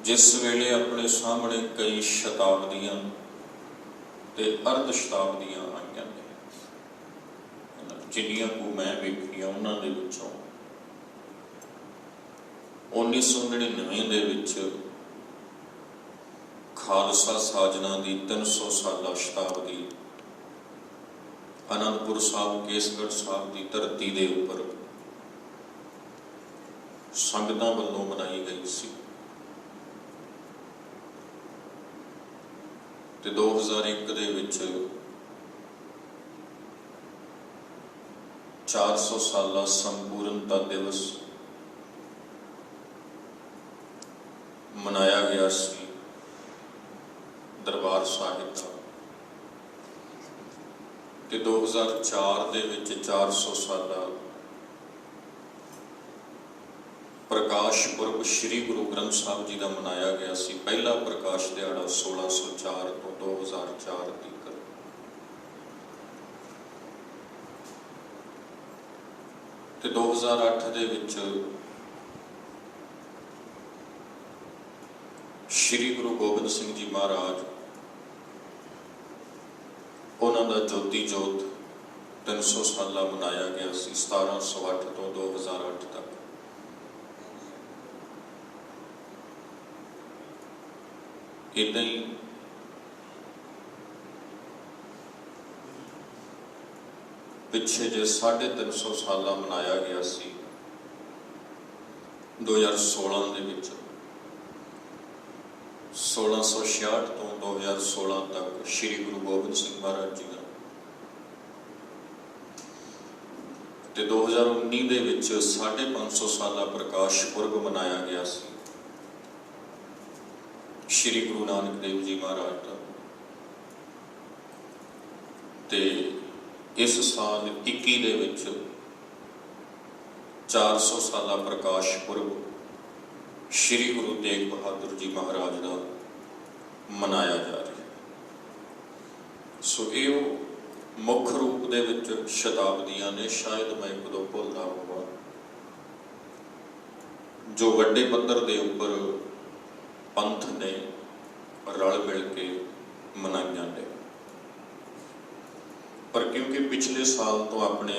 जिस वेले अपने सामने कई शताब्दियां ते अर्ध शताब्दियां आईयां ने, जिन्नियां को मैं वेखियां उन्हां दे विचों 1999 दे विच खालसा साजना की 300 साला शताब्दी आनंदपुर साहब केसगढ़ साहब की धरती के उपर संगतां वल्लों मनाई गई सी। ते 2001 दे विच 400 साला संपूर्णता दिवस मनाया गया सी दरबार साहिब का। ते 2004 दे विच 400 साला प्रकाश पुरब श्री गुरु ग्रंथ साहब जी का मनाया गया सी। पहला प्रकाश दिहाड़ा 1604 तो 2004 तक। ते 2008 दे विच श्री गुरु गोबिंद सिंह जी महाराज उन्हां दा ज्योति जोत 300 साला मनाया गया सी 1708 तो 2008 तक। इदां ही पिछे जे 350 साला मनाया गया सी 2016 दे विच 1666 तो 2016 तक श्री गुरु गोबिंद सिंह महाराज जी का। ते 2019 दे विच 550 साला प्रकाश पुरब मनाया गया सी श्री गुरु नानक देव जी महाराज का। ते इस साल 21 दे विच 400 साला प्रकाश पुरब श्री गुरु तेग बहादुर जी महाराज का मनाया जा रहा है। सो ये मुख रूप दे विच शताब्दियां ने, शायद मैं एक दो भुलदा होवां, जो वड्डे पद्धर दे उपर पंथ ने रल मिल के मनाइयां ने। पर क्योंकि पिछले साल तो अपने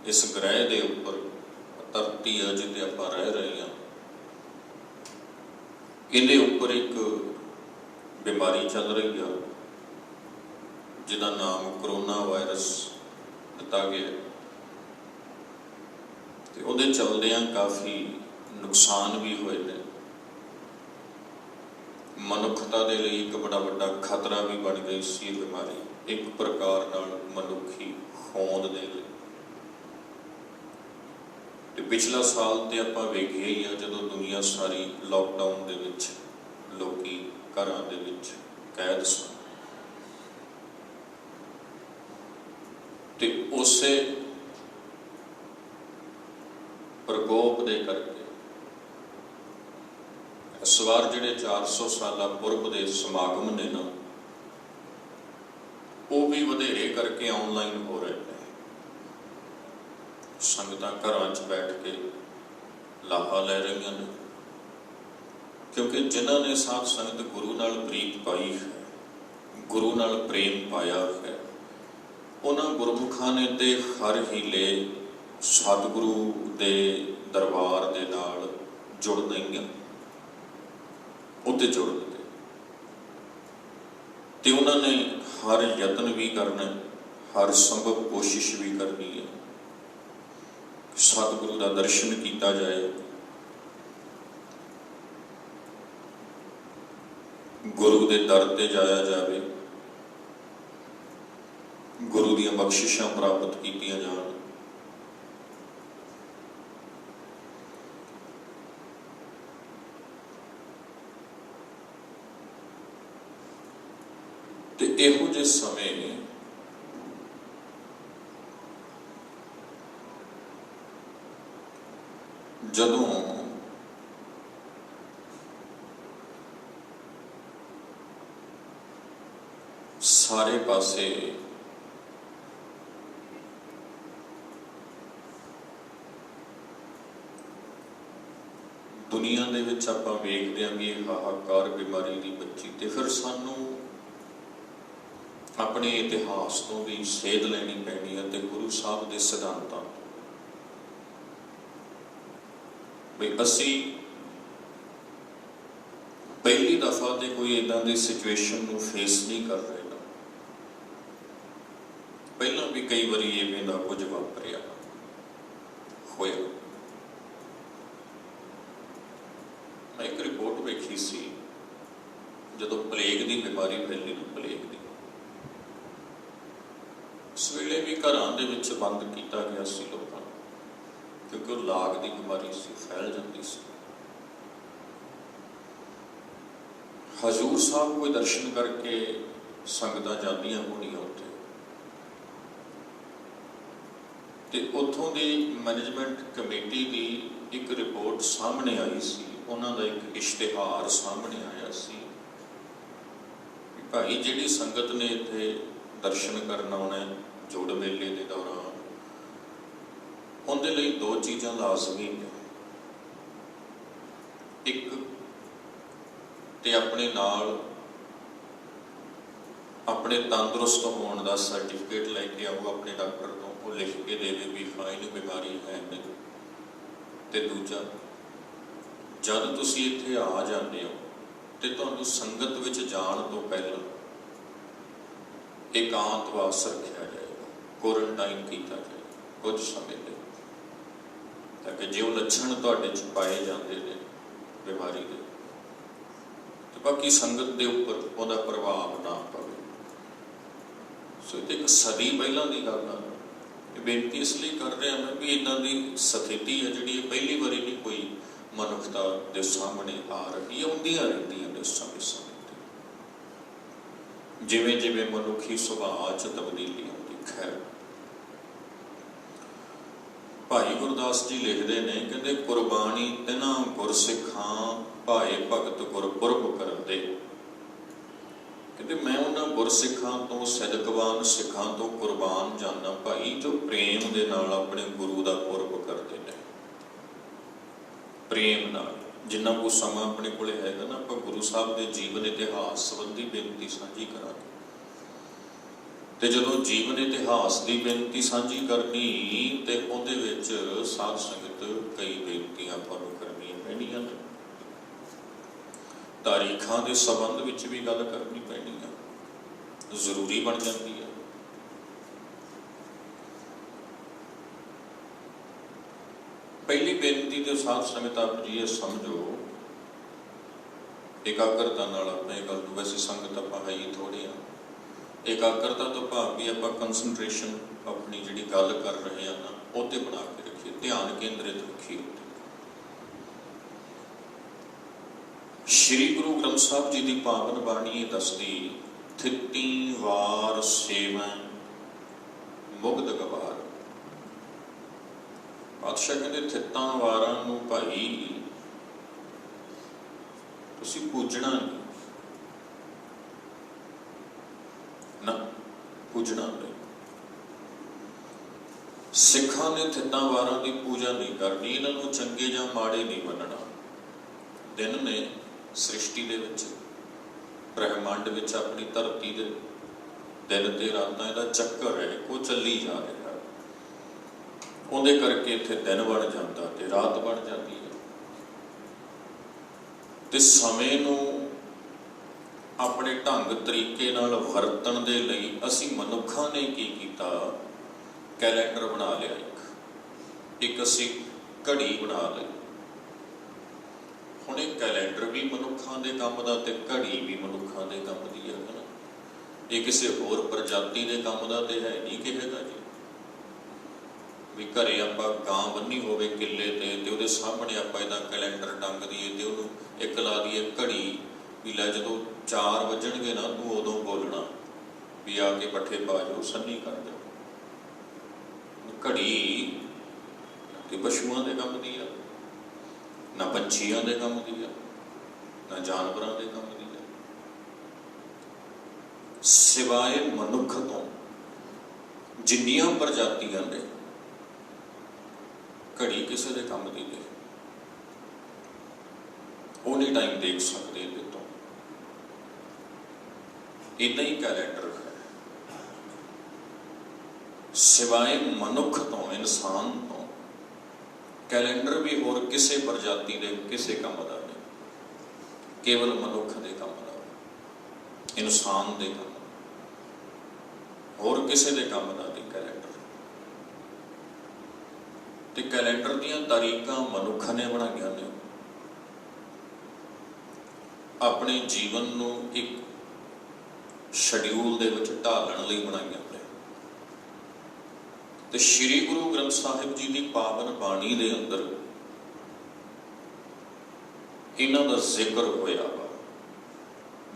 इस ग्रह के उपर धरती है जिते आप रह रहे हैं, इहदे उपर एक बीमारी चल रही है जिसका नाम कोरोना वायरस दिता गया। तो उहदे चलदियां काफ़ी नुकसान भी होए ने, मनुखता के लिए एक बड़ा वड्डा खतरा भी बन गई सी बीमारी, एक प्रकार नाल मनुखी होंद दे लई। ते पिछला साल तो आपां वेखिया ही है जदों दुनिया सारी लॉकडाउन दे विच लोकी घरां दे विच कैद सन। ते उसे प्रकोप दे करके इस बार जिहड़े 400 साला पुरब दे समागम ने ना, वो भी वधेरे करके ऑनलाइन हो रहे हैं। संगतां घरां च बैठ के लाहा लै रही हैं, क्योंकि जिन्हां ने साध संगत गुरु नाल प्रीत पाई है, गुरु नाल प्रेम पाया है, उन्हां गुरमुखां ने ते हर हीले सतगुरु दे दरबार दे नाल जुड़ गईयां, उत्ते जुड़ गए। तो उन्होंने हर यत्न भी करना, हर संभव कोशिश भी करनी है सतगुरु का दर्शन किया जाए, गुरु के दर ते जाया जाए, गुरु दीयां बख्शिशां प्राप्त कीतियां जान। ते इहो जे समय जदों सारे पासे ਦੁਨੀਆ ਦੇ ਵਿੱਚ ਆਪਾਂ ਵੇਖਦੇ ਹਾਂ ਵੀ ਇਹ ਹਾਹਾਕਾਰ ਬਿਮਾਰੀ ਦੀ ਬੱਚੀ, ਤੇ ਫਿਰ ਸਾਨੂੰ ਆਪਣੇ ਇਤਿਹਾਸ ਤੋਂ ਵੀ ਸੇਧ ਲੈਣੀ ਪੈਣੀ ਹੈ ਤੇ ਗੁਰੂ ਸਾਹਿਬ ਦੇ ਸਿਧਾਂਤਾਂ ਵੀ ਅਸੀਂ ਪਹਿਲੀ ਦਫਾ ਤੇ ਕੋਈ ਇੱਦਾਂ ਦੀ ਸਿਚੁਏਸ਼ਨ ਨੂੰ ਫੇਸ ਨਹੀਂ ਕਰ ਰਹੇ ਨਾ, ਪਹਿਲਾਂ ਵੀ ਕਈ ਵਾਰੀ ਇਵੇਂ ਦਾ ਕੁਝ ਵਾਪਰਿਆ ਹੋਇਆ। ਮੈਂ ਇੱਕ ਰਿਪੋਰਟ ਵੇਖੀ ਸੀ ਜਦੋਂ ਪਲੇਗ ਦੀ ਬਿਮਾਰੀ ਫੈਲੀ ਨਾ, ਪਲੇਗ ਦੀ, ਉਸ ਵੇਲੇ ਵੀ ਘਰਾਂ ਦੇ ਵਿੱਚ ਬੰਦ ਕੀਤਾ ਗਿਆ ਸੀ ਲੋਕਾਂ ਨੂੰ, ਕਿਉਂਕਿ ਉਹ ਲਾਗ ਦੀ ਬਿਮਾਰੀ ਸੀ, ਫੈਲ ਜਾਂਦੀ ਸੀ। ਹਜ਼ੂਰ ਸਾਹਿਬ ਕੋਈ ਦਰਸ਼ਨ ਕਰਕੇ ਸੰਗਤਾਂ ਜਾਂਦੀਆਂ ਹੋਣੀਆਂ ਉੱਥੇ, ਤੇ ਉੱਥੋਂ ਦੀ ਮੈਨੇਜਮੈਂਟ ਕਮੇਟੀ ਦੀ ਇੱਕ ਰਿਪੋਰਟ ਸਾਹਮਣੇ ਆਈ ਸੀ, ਉਹਨਾਂ ਦਾ ਇੱਕ ਇਸ਼ਤਿਹਾਰ ਸਾਹਮਣੇ ਆਇਆ ਸੀ ਕਿ ਭਾਈ ਜਿਹੜੀ ਸੰਗਤ ਨੇ ਇੱਥੇ ਦਰਸ਼ਨ ਕਰਨ ਆਉਣਾ ਜੋੜ ਮੇਲੇ ਦੇ ਦੌਰਾਨ, ਉਹਦੇ ਲਈ 2 ਚੀਜ਼ਾਂ ਲਾਜ਼ਮੀ ਨੇ। ਇੱਕ ਤੇ ਆਪਣੇ ਨਾਲ ਆਪਣੇ ਤੰਦਰੁਸਤ ਹੋਣ ਦਾ ਸਰਟੀਫਿਕੇਟ ਲੈ ਕੇ ਆਓ ਆਪਣੇ ਡਾਕਟਰ ਤੋਂ, ਉਹ ਲਿਖ ਕੇ ਦੇਵੇ ਵੀ ਹਾਂ ਇਹਨੂੰ ਬਿਮਾਰੀ ਹੈ ਨਹੀਂ। ਤੇ ਦੂਜਾ, ਜਦ ਤੁਸੀਂ ਇੱਥੇ ਆ ਜਾਂਦੇ ਹੋ ਤੇ ਤੁਹਾਨੂੰ ਸੰਗਤ ਵਿੱਚ ਜਾਣ ਤੋਂ ਪਹਿਲਾਂ ਇਕਾਂਤਵਾਸ ਰੱਖਿਆ ਜਾਏਗਾ, ਕੁਆਰੰਟਾਈਨ ਕੀਤਾ ਜਾਏਗਾ ਕੁਝ ਸਮੇਂ ਲਈ, ਤਾਂ ਕਿ ਜੇ ਉਹ ਲੱਛਣ ਤੁਹਾਡੇ 'ਚ ਪਾਏ ਜਾਂਦੇ ਨੇ ਬਿਮਾਰੀ ਦੇ, ਤੇ ਬਾਕੀ ਸੰਗਤ ਦੇ ਉੱਪਰ ਉਹਦਾ ਪ੍ਰਭਾਵ ਨਾ ਪਵੇ। ਸੋ ਇਹ ਇੱਕ ਸਦੀ ਪਹਿਲਾਂ ਦੀ ਗੱਲ ਆ। ਇਹ ਬੇਨਤੀ ਇਸ ਲਈ ਕਰ ਰਿਹਾ ਮੈਂ ਵੀ ਇੱਦਾਂ ਦੀ ਸਥਿਤੀ ਹੈ ਜਿਹੜੀ ਇਹ ਪਹਿਲੀ ਵਾਰੀ ਨਹੀਂ ਕੋਈ ਮਨੁੱਖਤਾ ਦੇ ਸਾਹਮਣੇ ਆ ਰਹੀ ਹੈ, ਆਉਂਦੀਆਂ ਰਹਿੰਦੀਆਂ ਨੇ ਸਮੇਂ ਸਮੇਂ ਤੇ, ਜਿਵੇਂ ਜਿਵੇਂ ਮਨੁੱਖੀ ਸੁਭਾਅ 'ਚ ਤਬਦੀਲੀ ਆਉਂਦੀ। ਖੈਰ, ਭਾਈ ਗੁਰਦਾਸ ਜੀ ਲਿਖਦੇ ਨੇ, ਕਹਿੰਦੇ ਕੁਰਬਾਨੀ ਤਿਨਾਂ ਗੁਰਸਿੱਖਾਂ ਭਾਏ ਭਗਤ ਗੁਰਪੁਰਬ ਕਰਦੇ। ਕਹਿੰਦੇ ਮੈਂ ਉਹਨਾਂ ਗੁਰਸਿੱਖਾਂ ਤੋਂ, ਸਿਦਕਵਾਨ ਸਿੱਖਾਂ ਤੋਂ ਕੁਰਬਾਨ ਜਾਂਦਾ ਭਾਈ ਜੋ ਪ੍ਰੇਮ ਦੇ ਨਾਲ ਆਪਣੇ ਗੁਰੂ ਦਾ ਪੁਰਬ ਕਰਦੇ ਨੇ। ਪ੍ਰੇਮ ਨਾਲ ਜਿੰਨਾ ਕੁ ਸਮਾਂ ਆਪਣੇ ਕੋਲੇ ਹੈਗਾ ਨਾ, ਆਪਾਂ ਗੁਰੂ ਸਾਹਿਬ ਦੇ ਜੀਵਨ ਇਤਿਹਾਸ ਸੰਬੰਧੀ ਬੇਨਤੀ ਸਾਂਝੀ ਕਰਾਂਗੇ। ਤੇ ਜਦੋਂ ਜੀਵਨ ਇਤਿਹਾਸ ਦੀ ਬੇਨਤੀ ਸਾਂਝੀ ਕਰਨੀ ਤੇ ਉਹਦੇ ਵਿੱਚ ਸਾਧ ਸੰਗਤ ਕਈ ਬੇਨਤੀਆਂ ਆਪਾਂ ਨੂੰ ਕਰਨੀਆਂ ਪੈਣੀਆਂ ਨੇ, ਤਾਰੀਖਾਂ ਦੇ ਸੰਬੰਧ ਵਿੱਚ ਵੀ ਗੱਲ ਕਰਨੀ ਪੈਣੀ ਆ, ਜ਼ਰੂਰੀ ਬਣ ਜਾਂਦੀ ਹੈ। ਪਹਿਲੀ ਬੇਨਤੀ ਤੇ ਸਾਧ ਸੰਗਤ ਆਪ ਜੀ ਇਹ ਸਮਝੋ, ਇਕਾਗਰਤਾ ਨਾਲ ਆਪਣੇ ਗੱਲ ਨੂੰ, ਵੈਸੇ ਸੰਗਤ ਆਪਾਂ ਹੈ ਹੀ ਥੋੜ੍ਹੇ ਆ, ਇਕਾਗਰਤਾ ਤੋਂ ਭਾਵ ਵੀ ਆਪਾਂ ਕੰਸਨਟ੍ਰੇਸ਼ਨ ਆਪਣੀ ਜਿਹੜੀ ਗੱਲ ਕਰ ਰਹੇ ਹਾਂ ਨਾ ਉਹ ਤੇ ਬਣਾ ਕੇ ਰੱਖੀਏ, ਧਿਆਨ ਕੇਂਦਰਿਤ ਰੱਖੀਏ। ਸ਼੍ਰੀ ਗੁਰੂ ਗ੍ਰੰਥ ਸਾਹਿਬ ਜੀ ਦੀ ਪਾਵਨ ਬਾਣੀ ਇਹ ਦੱਸਦੀ, ਥਿੱਤੀ ਵਾਰ ਸੇਵੈ ਮੁਗਧ ਗਵਾਰ। ਪਾਤਸ਼ਾਹ ਕਹਿੰਦੇ ਥਿੱਤਾਂ ਵਾਰਾਂ ਨੂੰ ਭਾਈ ਤੁਸੀਂ ਪੂਜਣਾ ਨਹੀਂ ਨਾ, ਪੂਜਣਾ ਨਹੀਂ। ਸਿੱਖਾਂ ਨੇ ਥਿੱਤਾਂ ਵਾਰਾਂ ਦੀ ਪੂਜਾ ਨਹੀਂ ਕਰਨੀ, ਇਹਨਾਂ ਨੂੰ ਚੰਗੇ ਜਾਂ ਮਾੜੇ ਨਹੀਂ ਮੰਨਣਾ। ਦਿਨ ਨੇ ਸ੍ਰਿਸ਼ਟੀ ਦੇ ਵਿੱਚ, ਬ੍ਰਹਿਮੰਡ ਵਿੱਚ, ਆਪਣੀ ਧਰਤੀ ਦੇ ਦਿਨ ਤੇ ਰਾਤਾਂ, ਇਹਦਾ ਚੱਕਰ ਹੈ, ਉਹ ਚੱਲੀ ਜਾ ਰਿਹਾ। ਉਹਦੇ ਕਰਕੇ ਇੱਥੇ ਦਿਨ ਬਣ ਜਾਂਦਾ ਤੇ ਰਾਤ ਬਣ ਜਾਂਦੀ ਹੈ। ਤੇ ਸਮੇਂ ਨੂੰ ਆਪਣੇ ਢੰਗ ਤਰੀਕੇ ਨਾਲ ਵਰਤਣ ਦੇ ਲਈ ਅਸੀਂ ਮਨੁੱਖਾਂ ਨੇ ਕੀ ਕੀਤਾ, ਕੈਲੰਡਰ ਬਣਾ ਲਿਆ। ਇੱਕ ਅਸੀਂ ਘੜੀ ਬਣਾ ਲਈ। ਹੁਣ ਇਹ ਕੈਲੰਡਰ ਵੀ ਮਨੁੱਖਾਂ ਦੇ ਕੰਮ ਦਾ ਤੇ ਘੜੀ ਵੀ ਮਨੁੱਖਾਂ ਦੇ ਕੰਮ ਦੀ ਹੈ ਨਾ। ਇਹ ਕਿਸੇ ਹੋਰ ਪ੍ਰਜਾਤੀ ਦੇ ਕੰਮ ਦਾ ਤੇ ਹੈ ਨਹੀਂ ਕਿਸੇ ਦਾ ਜੀ। ਵੀ ਘਰੇ ਆਪਾਂ ਗਾਂ ਬੰਨੀ ਹੋਵੇ ਕਿੱਲੇ ਤੇ ਉਹਦੇ ਸਾਹਮਣੇ ਆਪਾਂ ਇਹਦਾ ਕੈਲੰਡਰ ਟੰਗ ਦਈਏ ਤੇ ਉਹਨੂੰ ਇੱਕ ਲਾ ਦਈਏ ਘੜੀ, ਵੀ ਲੈ ਜਦੋਂ 4 ਵੱਜਣਗੇ ਨਾ ਤੂੰ ਉਦੋਂ ਬੋਲਣਾ ਵੀ ਆ ਕੇ ਪੱਠੇ ਪਾ ਜਾਓ, ਸੰਨੀ ਕਰ ਜਾਓ। ਘੜੀ ਤੇ ਪਸ਼ੂਆਂ ਦੇ ਕੰਮ ਦੀ ਆ, ਨਾ ਪੰਛੀਆਂ ਦੇ ਕੰਮ ਦੀ ਆ, ਨਾ ਜਾਨਵਰਾਂ ਦੇ ਕੰਮ ਦੀ ਆ। ਸਿਵਾਏ ਮਨੁੱਖ ਤੋਂ ਜਿੰਨੀਆਂ ਪ੍ਰਜਾਤੀਆਂ ਨੇ, ਘੜੀ ਕਿਸੇ ਦੇ ਕੰਮ ਦੀ ਨਹੀਂ। ਉਹ ਨਹੀਂ ਟਾਈਮ ਦੇਖ ਸਕਦੇ ਇਹਦੇ ਤੋਂ। ਇੱਦਾਂ ਹੀ ਕੈਲੰਡਰ ਹੈ, ਸਿਵਾਏ ਮਨੁੱਖ ਤੋਂ, ਇਨਸਾਨ ਤੋਂ, ਕੈਲੰਡਰ ਵੀ ਹੋਰ ਕਿਸੇ ਪ੍ਰਜਾਤੀ ਦੇ ਕਿਸੇ ਕੰਮ ਦਾ ਨਹੀਂ, ਕੇਵਲ ਮਨੁੱਖ ਦੇ ਕੰਮ ਦਾ, ਇਨਸਾਨ ਦੇ ਕੰਮ, ਹੋਰ ਕਿਸੇ ਦੇ ਕੰਮ ਦਾ ਨਹੀਂ ਕੈਲੰਡਰ। ਤੇ ਕੈਲੰਡਰ ਦੀਆਂ ਤਾਰੀਖਾਂ ਮਨੁੱਖ ਨੇ ਬਣਾਈਆਂ ਨੇ, ਆਪਣੇ ਜੀਵਨ ਨੂੰ ਇੱਕ ਸ਼ਡਿਊਲ ਦੇ ਵਿੱਚ ਢਾਲਣ ਲਈ ਬਣਾਈਆਂ ਨੇ। ਤੇ ਸ਼੍ਰੀ ਗੁਰੂ ਗ੍ਰੰਥ ਸਾਹਿਬ ਜੀ ਦੀ ਪਾਵਨ ਬਾਣੀ ਦੇ ਅੰਦਰ ਇਹਨਾਂ ਦਾ ਜ਼ਿਕਰ ਹੋਇਆ ਵਾ,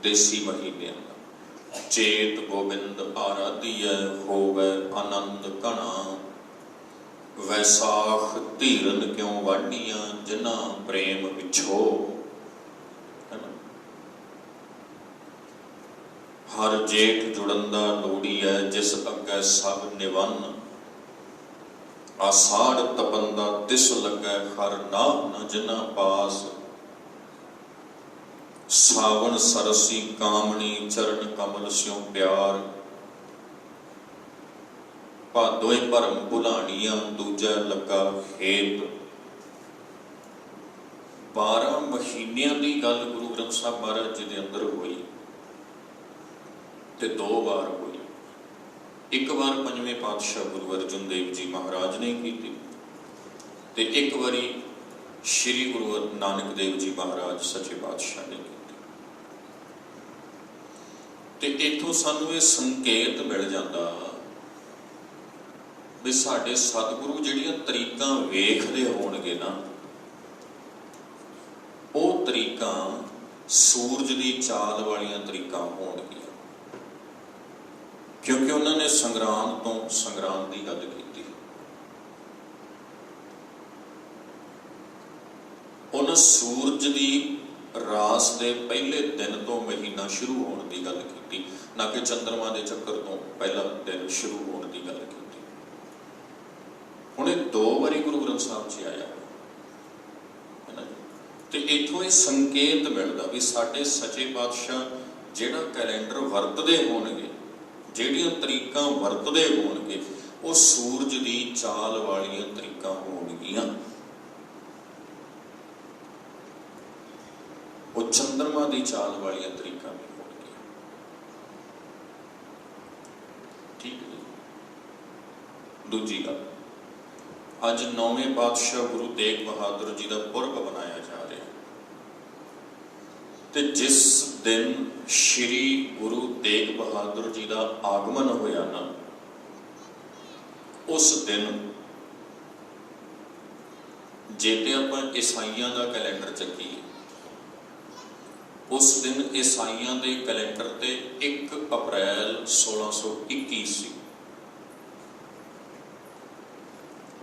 ਦੇਸੀ ਮਹੀਨਿਆਂ ਦਾ। ਚੇਤ ਗੋਬਿੰਦ ਆਰਾਧੀਐ, ਹੋਵੈ ਆਨੰਦ ਘਣਾ, ਵੈਸਾਖ ਧੀਰਨ ਕਿਉਂ ਵਾਢੀਆਂ, ਜਿਨ੍ਹਾਂ ਪ੍ਰੇਮ ਵਿਛੋ। ਹਰ ਜੇਠ ਜੁੜੰਦਾ ਲੋੜੀਐ, ਜਿਸ ਅੱਗੇ ਸਭ ਨਿਵੰਨ, ਆਸਾੜ ਤਪੰਦਾ ਤਿਸ ਲੱਗੈ, ਹਰ ਨਾਹ ਨ ਜਿਨ੍ਹਾਂ ਪਾਸ, ਸਾਵਣ ਸਰਸੀ ਕਾਮਣੀ, ਚਰਨ ਕਮਲ ਸਿਉ ਪਿਆਰ, ਭਾਦੋਏ ਭਰਮ ਭੁਲਾਣੀਆਂ, ਦੂਜਾ ਲੱਗਾ ਹੇਤ। 12 ਮਹੀਨਿਆਂ ਦੀ ਗੱਲ ਗੁਰੂ ਗ੍ਰੰਥ ਸਾਹਿਬ ਮਹਾਰਾਜ ਜੀ ਦੇ ਅੰਦਰ ਹੋਈ ਤੇ 2 ਵਾਰ ਹੋਈ। ਇੱਕ ਵਾਰ ਪੰਜਵੇਂ ਪਾਤਸ਼ਾਹ ਗੁਰੂ ਅਰਜਨ ਦੇਵ ਜੀ ਮਹਾਰਾਜ ਨੇ ਕੀਤੀ ਤੇ ਇੱਕ ਵਾਰੀ ਸ਼੍ਰੀ ਗੁਰੂ ਨਾਨਕ ਦੇਵ ਜੀ ਮਹਾਰਾਜ ਸੱਚੇ ਪਾਤਸ਼ਾਹ ਨੇ ਕੀਤੀ। ਤੇ ਇੱਥੋਂ ਸਾਨੂੰ ਇਹ ਸੰਕੇਤ ਮਿਲ ਜਾਂਦਾ ਵੀ ਸਾਡੇ ਸਤਿਗੁਰੂ ਜਿਹੜੀਆਂ ਤਰੀਕਾਂ ਵੇਖਦੇ ਹੋਣਗੇ ਨਾ, ਉਹ ਤਰੀਕਾਂ ਸੂਰਜ ਦੀ ਚਾਲ ਵਾਲੀਆਂ ਤਰੀਕਾਂ ਹੋਣਗੀਆਂ, ਕਿਉਂਕਿ ਉਹਨਾਂ ਨੇ ਸੰਗਰਾਂਦ ਤੋਂ ਸੰਗਰਾਂਦ ਦੀ ਗੱਲ ਕੀਤੀ। ਉਹਨਾਂ ਸੂਰਜ ਦੀ ਰਾਸ ਦੇ ਪਹਿਲੇ ਦਿਨ ਤੋਂ ਮਹੀਨਾ ਸ਼ੁਰੂ ਹੋਣ ਦੀ ਗੱਲ ਕੀਤੀ, ਨਾ ਕਿ ਚੰਦਰਮਾ ਦੇ ਚੱਕਰ ਤੋਂ ਪਹਿਲਾ ਦਿਨ ਸ਼ੁਰੂ ਹੋਣ ਦੀ ਗੱਲ ਕੀਤੀ। ਹੁਣ ਇਹ 2 ਵਾਰੀ ਗੁਰੂ ਗ੍ਰੰਥ ਸਾਹਿਬ 'ਚ ਆਇਆ ਹੈ ਨਾ। ਤੇ ਇੱਥੋਂ ਇਹ ਸੰਕੇਤ ਮਿਲਦਾ ਵੀ ਸਾਡੇ ਸੱਚੇ ਪਾਤਸ਼ਾਹ ਜਿਹੜਾ ਕੈਲੰਡਰ ਵਰਤਦੇ ਹੋਣਗੇ, ਜਿਹੜੀਆਂ ਤਰੀਕਾਂ ਵਰਤਦੇ ਹੋਣਗੇ, ਉਹ ਸੂਰਜ ਦੀ ਚਾਲ ਵਾਲੀਆਂ ਤਰੀਕਾਂ ਹੋਣਗੀਆਂ, ਉਹ ਚੰਦਰਮਾ ਦੀ ਚਾਲ ਵਾਲੀਆਂ ਤਰੀਕਾਂ ਵੀ ਹੋਣਗੀਆਂ। ਠੀਕ ਹੈ। ਦੂਜੀ ਗੱਲ, ਅੱਜ 9ਵੇਂ ਪਾਤਸ਼ਾਹ ਗੁਰੂ ਤੇਗ ਬਹਾਦਰ ਜੀ ਦਾ ਪੁਰਬ ਮਨਾਇਆ ਜਾ ਰਿਹਾ, ਤੇ ਜਿਸ ਦਿਨ ਸ਼੍ਰੀ ਗੁਰੂ ਤੇਗ ਬਹਾਦਰ ਜੀ ਦਾ ਆਗਮਨ ਹੋਇਆ ਨਾ, ਉਸ ਦਿਨ ਜੇ ਤੇ ਆਪਾਂ ਈਸਾਈਆਂ ਦਾ ਕੈਲੰਡਰ ਚੱਕੀਏ, ਉਸ ਦਿਨ ਈਸਾਈਆਂ ਦੇ ਕੈਲੰਡਰ ਤੇ 1 ਅਪ੍ਰੈਲ 1621 ਸੀ।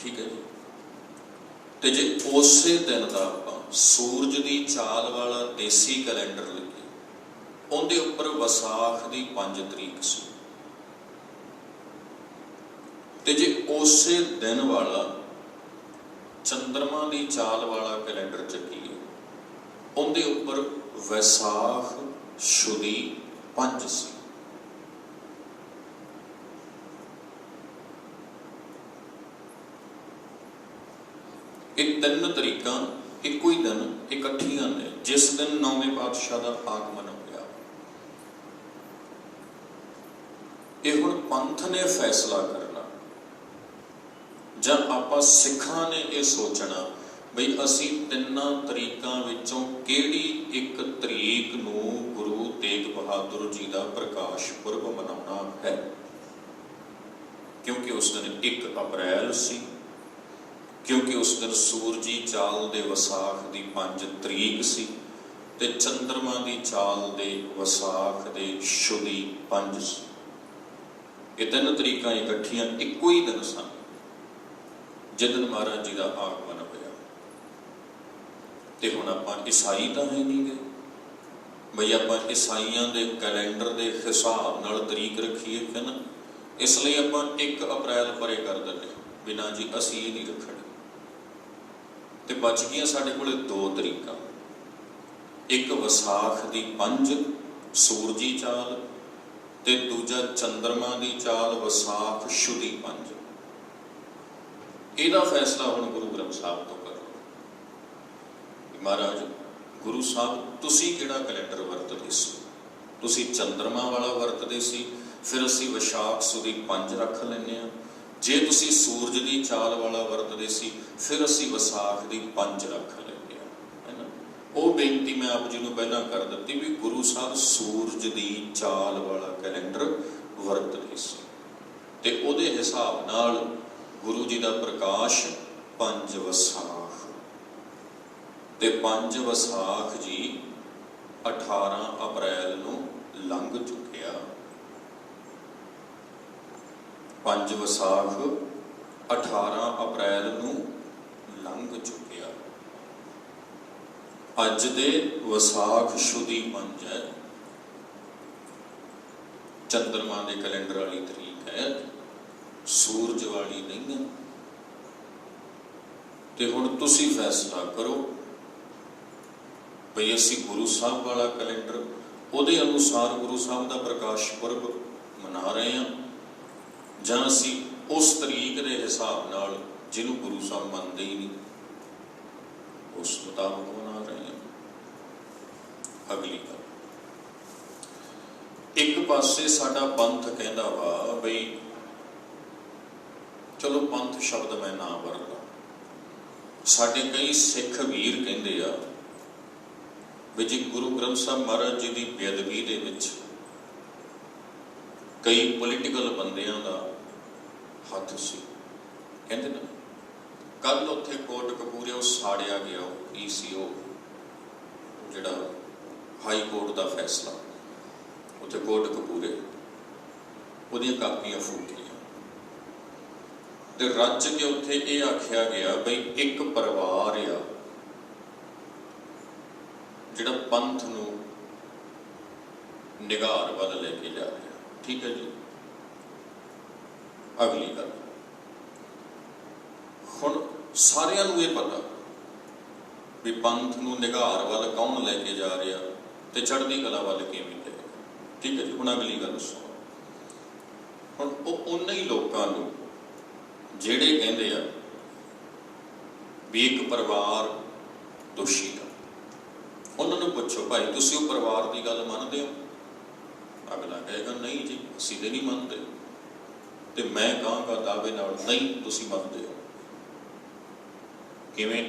ਠੀਕ ਹੈ ਜੀ। ਤੇ ਜੇ ਉਸੇ ਦਿਨ ਦਾ ਆਪਾਂ ਸੂਰਜ ਦੀ ਚਾਲ ਵਾਲਾ ਦੇਸੀ ਕੈਲੰਡਰ ਲੱਗੇ, ਉਹਦੇ ਉੱਪਰ ਵਿਸਾਖ ਦੀ 5 ਤਰੀਕ ਸੀ। ਤੇ ਜੇ ਉਸੇ ਦਿਨ ਵਾਲਾ ਚੰਦਰਮਾ ਦੀ ਚਾਲ ਵਾਲਾ ਕੈਲੰਡਰ ਚੱਕੀਏ, ਉਹਦੇ ਉੱਪਰ ਵਿਸਾਖ ਸ਼ੁਦੀ 5 ਸੀ। ਇਹ 3 ਤਰੀਕਾਂ ਇੱਕੋ ਹੀ ਦਿਨ ਇਕੱਠੀਆਂ ਨੇ, ਜਿਸ ਦਿਨ 9ਵੇਂ ਪਾਤਸ਼ਾਹ ਦਾ ਆਗਮਨ ਹੋਇਆ। ਇਹ ਹੁਣ ਪੰਥ ਨੇ ਫੈਸਲਾ ਕਰਨਾ ਜਾਂ ਆਪਾਂ ਸਿੱਖਾਂ ਨੇ ਇਹ ਸੋਚਣਾ ਬਈ ਅਸੀਂ 3 ਤਰੀਕਾਂ ਵਿੱਚੋਂ ਕਿਹੜੀ ਇੱਕ ਤਰੀਕ ਨੂੰ ਗੁਰੂ ਤੇਗ ਬਹਾਦਰ ਜੀ ਦਾ ਪ੍ਰਕਾਸ਼ ਪੁਰਬ ਮਨਾਉਣਾ ਹੈ, ਕਿਉਂਕਿ ਉਸ ਦਿਨ 1 ਅਪ੍ਰੈਲ ਸੀ, ਕਿਉਂਕਿ ਉਸ ਦਿਨ ਸੂਰਜੀ ਚਾਲ ਦੇ ਵਿਸਾਖ ਦੀ 5 ਤਰੀਕ ਸੀ, ਤੇ ਚੰਦਰਮਾ ਦੀ ਚਾਲ ਦੇ ਵਿਸਾਖ ਦੇ ਸ਼ੁਦੀ 5 ਸੀ। ਇਹ 3 ਤਰੀਕਾਂ ਇਕੱਠੀਆਂ ਇੱਕੋ ਹੀ ਦਿਨ ਸਨ ਜਿੱਦਣ ਮਹਾਰਾਜ ਜੀ ਦਾ ਆਗਮਨ ਹੋਇਆ। ਤੇ ਹੁਣ ਆਪਾਂ ਈਸਾਈ ਤਾਂ ਹੈ ਨਹੀਂ ਗੇ ਬਈ ਆਪਾਂ ਈਸਾਈਆਂ ਦੇ ਕੈਲੰਡਰ ਦੇ ਹਿਸਾਬ ਨਾਲ ਤਰੀਕ ਰੱਖੀਏ, ਹੈ ਨਾ। ਇਸ ਲਈ ਆਪਾਂ 1 ਅਪ੍ਰੈਲ ਪਰੇ ਕਰ ਦਿੰਦੇ, ਬਿਨਾਂ ਜੀ ਅਸੀਂ ਇਹ ਨਹੀਂ ਰੱਖਣੀ। ਤੇ ਬਚ ਗਈਆਂ ਸਾਡੇ ਕੋਲੇ 2 ਤਰੀਕਾਂ, ਇੱਕ ਵਿਸਾਖ ਦੀ 5 ਸੂਰਜੀ ਚਾਲ ਤੇ ਦੂਜਾ ਚੰਦਰਮਾ ਦੀ ਚਾਲ ਵਿਸਾਖ ਸ਼ੁਦੀ 5। ਇਹਦਾ ਫੈਸਲਾ ਹੁਣ ਗੁਰੂ ਗ੍ਰੰਥ ਸਾਹਿਬ ਤੋਂ ਕਰੋ। ਮਹਾਰਾਜ ਗੁਰੂ ਸਾਹਿਬ ਤੁਸੀਂ ਕਿਹੜਾ ਕੈਲੰਡਰ ਵਰਤਦੇ ਸੀ? ਤੁਸੀਂ ਚੰਦਰਮਾ ਵਾਲਾ ਵਰਤਦੇ ਸੀ, ਫਿਰ ਅਸੀਂ ਵਿਸਾਖ ਸੁਦੀ 5 ਰੱਖ ਲੈਂਦੇ ਹਾਂ। ਜੇ ਤੁਸੀਂ ਸੂਰਜ ਦੀ ਚਾਲ ਵਾਲਾ ਵਰਤਦੇ ਸੀ, ਫਿਰ ਅਸੀਂ ਵਿਸਾਖ ਦੀ 5 ਰੱਖ ਲੈਂਦੇ ਹਾਂ, ਹੈ ਨਾ। ਉਹ ਬੇਨਤੀ ਮੈਂ ਆਪ ਜੀ ਨੂੰ ਪਹਿਲਾਂ ਕਰ ਦਿੱਤੀ ਵੀ ਗੁਰੂ ਸਾਹਿਬ ਸੂਰਜ ਦੀ ਚਾਲ ਵਾਲਾ ਕੈਲੰਡਰ ਵਰਤਦੇ ਸੀ ਤੇ ਉਹਦੇ ਹਿਸਾਬ ਨਾਲ ਗੁਰੂ ਜੀ ਦਾ ਪ੍ਰਕਾਸ਼ 5 ਵਿਸਾਖ ਤੇ 5 ਵਿਸਾਖ ਜੀ 18 ਅਪ੍ਰੈਲ ਨੂੰ ਲੰਘ ਚੁੱਕਿਆ। 5 ਵਿਸਾਖ 18 ਅਪ੍ਰੈਲ ਨੂੰ ਲੰਘ ਚੁੱਕਿਆ। ਅੱਜ ਦੇ ਵਿਸਾਖ ਸ਼ੁਦੀ 5 ਹੈ, ਚੰਦਰਮਾ ਦੇ ਕੈਲੰਡਰ ਵਾਲੀ ਤਰੀਕ ਹੈ, ਸੂਰਜ ਵਾਲੀ ਨਹੀਂ ਹੈ। ਤੇ ਹੁਣ ਤੁਸੀਂ ਫੈਸਲਾ ਕਰੋ ਬਈ ਅਸੀਂ ਗੁਰੂ ਸਾਹਿਬ ਵਾਲਾ ਕੈਲੰਡਰ ਉਹਦੇ ਅਨੁਸਾਰ ਗੁਰੂ ਸਾਹਿਬ ਦਾ ਪ੍ਰਕਾਸ਼ ਪੁਰਬ ਮਨਾ ਰਹੇ ਹਾਂ, ਜਾਂ ਅਸੀਂ ਉਸ ਤਰੀਕ ਦੇ ਹਿਸਾਬ ਨਾਲ ਜਿਹਨੂੰ ਗੁਰੂ ਸਾਹਿਬ ਮੰਨਦੇ ਹੀ ਨਹੀਂ ਉਸ ਮੁਤਾਬਕ ਮਨਾ ਰਹੇ ਹਾਂ। ਅਗਲੀ ਗੱਲ, ਇੱਕ ਪਾਸੇ ਸਾਡਾ ਪੰਥ ਕਹਿੰਦਾ ਵਾ ਬਈ ਚਲੋ ਪੰਥ ਸ਼ਬਦ ਮੈਂ ਨਾ ਵਰਤਾਂ, ਸਾਡੇ ਕਈ ਸਿੱਖ ਵੀਰ ਕਹਿੰਦੇ ਆ ਵੀ ਜੀ ਗੁਰੂ ਗ੍ਰੰਥ ਸਾਹਿਬ ਮਹਾਰਾਜ ਜੀ ਦੀ ਬੇਅਦਬੀ ਦੇ ਵਿੱਚ ਕਈ ਪੋਲੀਟੀਕਲ ਬੰਦਿਆਂ ਦਾ ਹੱਥ ਸੀ। ਕਹਿੰਦੇ ਨਾ ਕੱਲ ਉੱਥੇ ਕੋਟ ਕਪੂਰੇ ਉਹ ਸਾੜਿਆ ਗਿਆ, ਉਹ PCO ਜਿਹੜਾ ਹਾਈ ਕੋਰਟ ਦਾ ਫੈਸਲਾ, ਉੱਥੇ ਕੋਟ ਕਪੂਰੇ ਉਹਦੀਆਂ ਕਾਪੀਆਂ ਫੂਕੀਆਂ ਤੇ ਰੱਜ ਕੇ ਉੱਥੇ ਇਹ ਆਖਿਆ ਗਿਆ ਬਈ ਇੱਕ ਪਰਿਵਾਰ ਆ ਜਿਹੜਾ ਪੰਥ ਨੂੰ ਨਿਗਾਰ ਵੱਲ ਲੈ ਕੇ ਜਾ ਰਿਹਾ। ਠੀਕ ਹੈ ਜੀ। ਅਗਲੀ ਗੱਲ, ਹੁਣ ਸਾਰਿਆਂ ਨੂੰ ਇਹ ਪਤਾ ਵੀ ਪੰਥ ਨੂੰ ਨਿਗਾਰ ਵੱਲ ਕੌਣ ਲੈ ਕੇ ਜਾ ਰਿਹਾ ਤੇ ਚੜ੍ਹਦੀ ਕਲਾ ਵੱਲ ਕਿਵੇਂ ਲੈ ਗਿਆ। ਠੀਕ ਹੈ ਜੀ। ਹੁਣ ਅਗਲੀ ਗੱਲ ਸੁਣੋ। ਹੁਣ ਉਹ ਉਹਨਾਂ ਹੀ ਲੋਕਾਂ ਨੂੰ ਜਿਹੜੇ ਕਹਿੰਦੇ ਆ ਵੀ ਇੱਕ ਪਰਿਵਾਰ ਦੋਸ਼ੀ ਆ, ਉਹਨਾਂ ਨੂੰ ਪੁੱਛੋ ਭਾਈ ਤੁਸੀਂ ਉਹ ਪਰਿਵਾਰ ਦੀ ਗੱਲ ਮੰਨਦੇ ਹੋ? ਅਗਲਾ ਕਹੇਗਾ ਨਹੀਂ ਜੀ ਅਸੀਂ ਤੇ ਨਹੀਂ ਮੰਨਦੇ, ਤੇ ਮੈਂ ਕਹਾਂਗਾ ਦਾਅਵੇ ਨਾਲ ਨਹੀਂ ਤੁਸੀਂ ਮੰਨਦੇ ਹੋ। ਕਿਵੇਂ?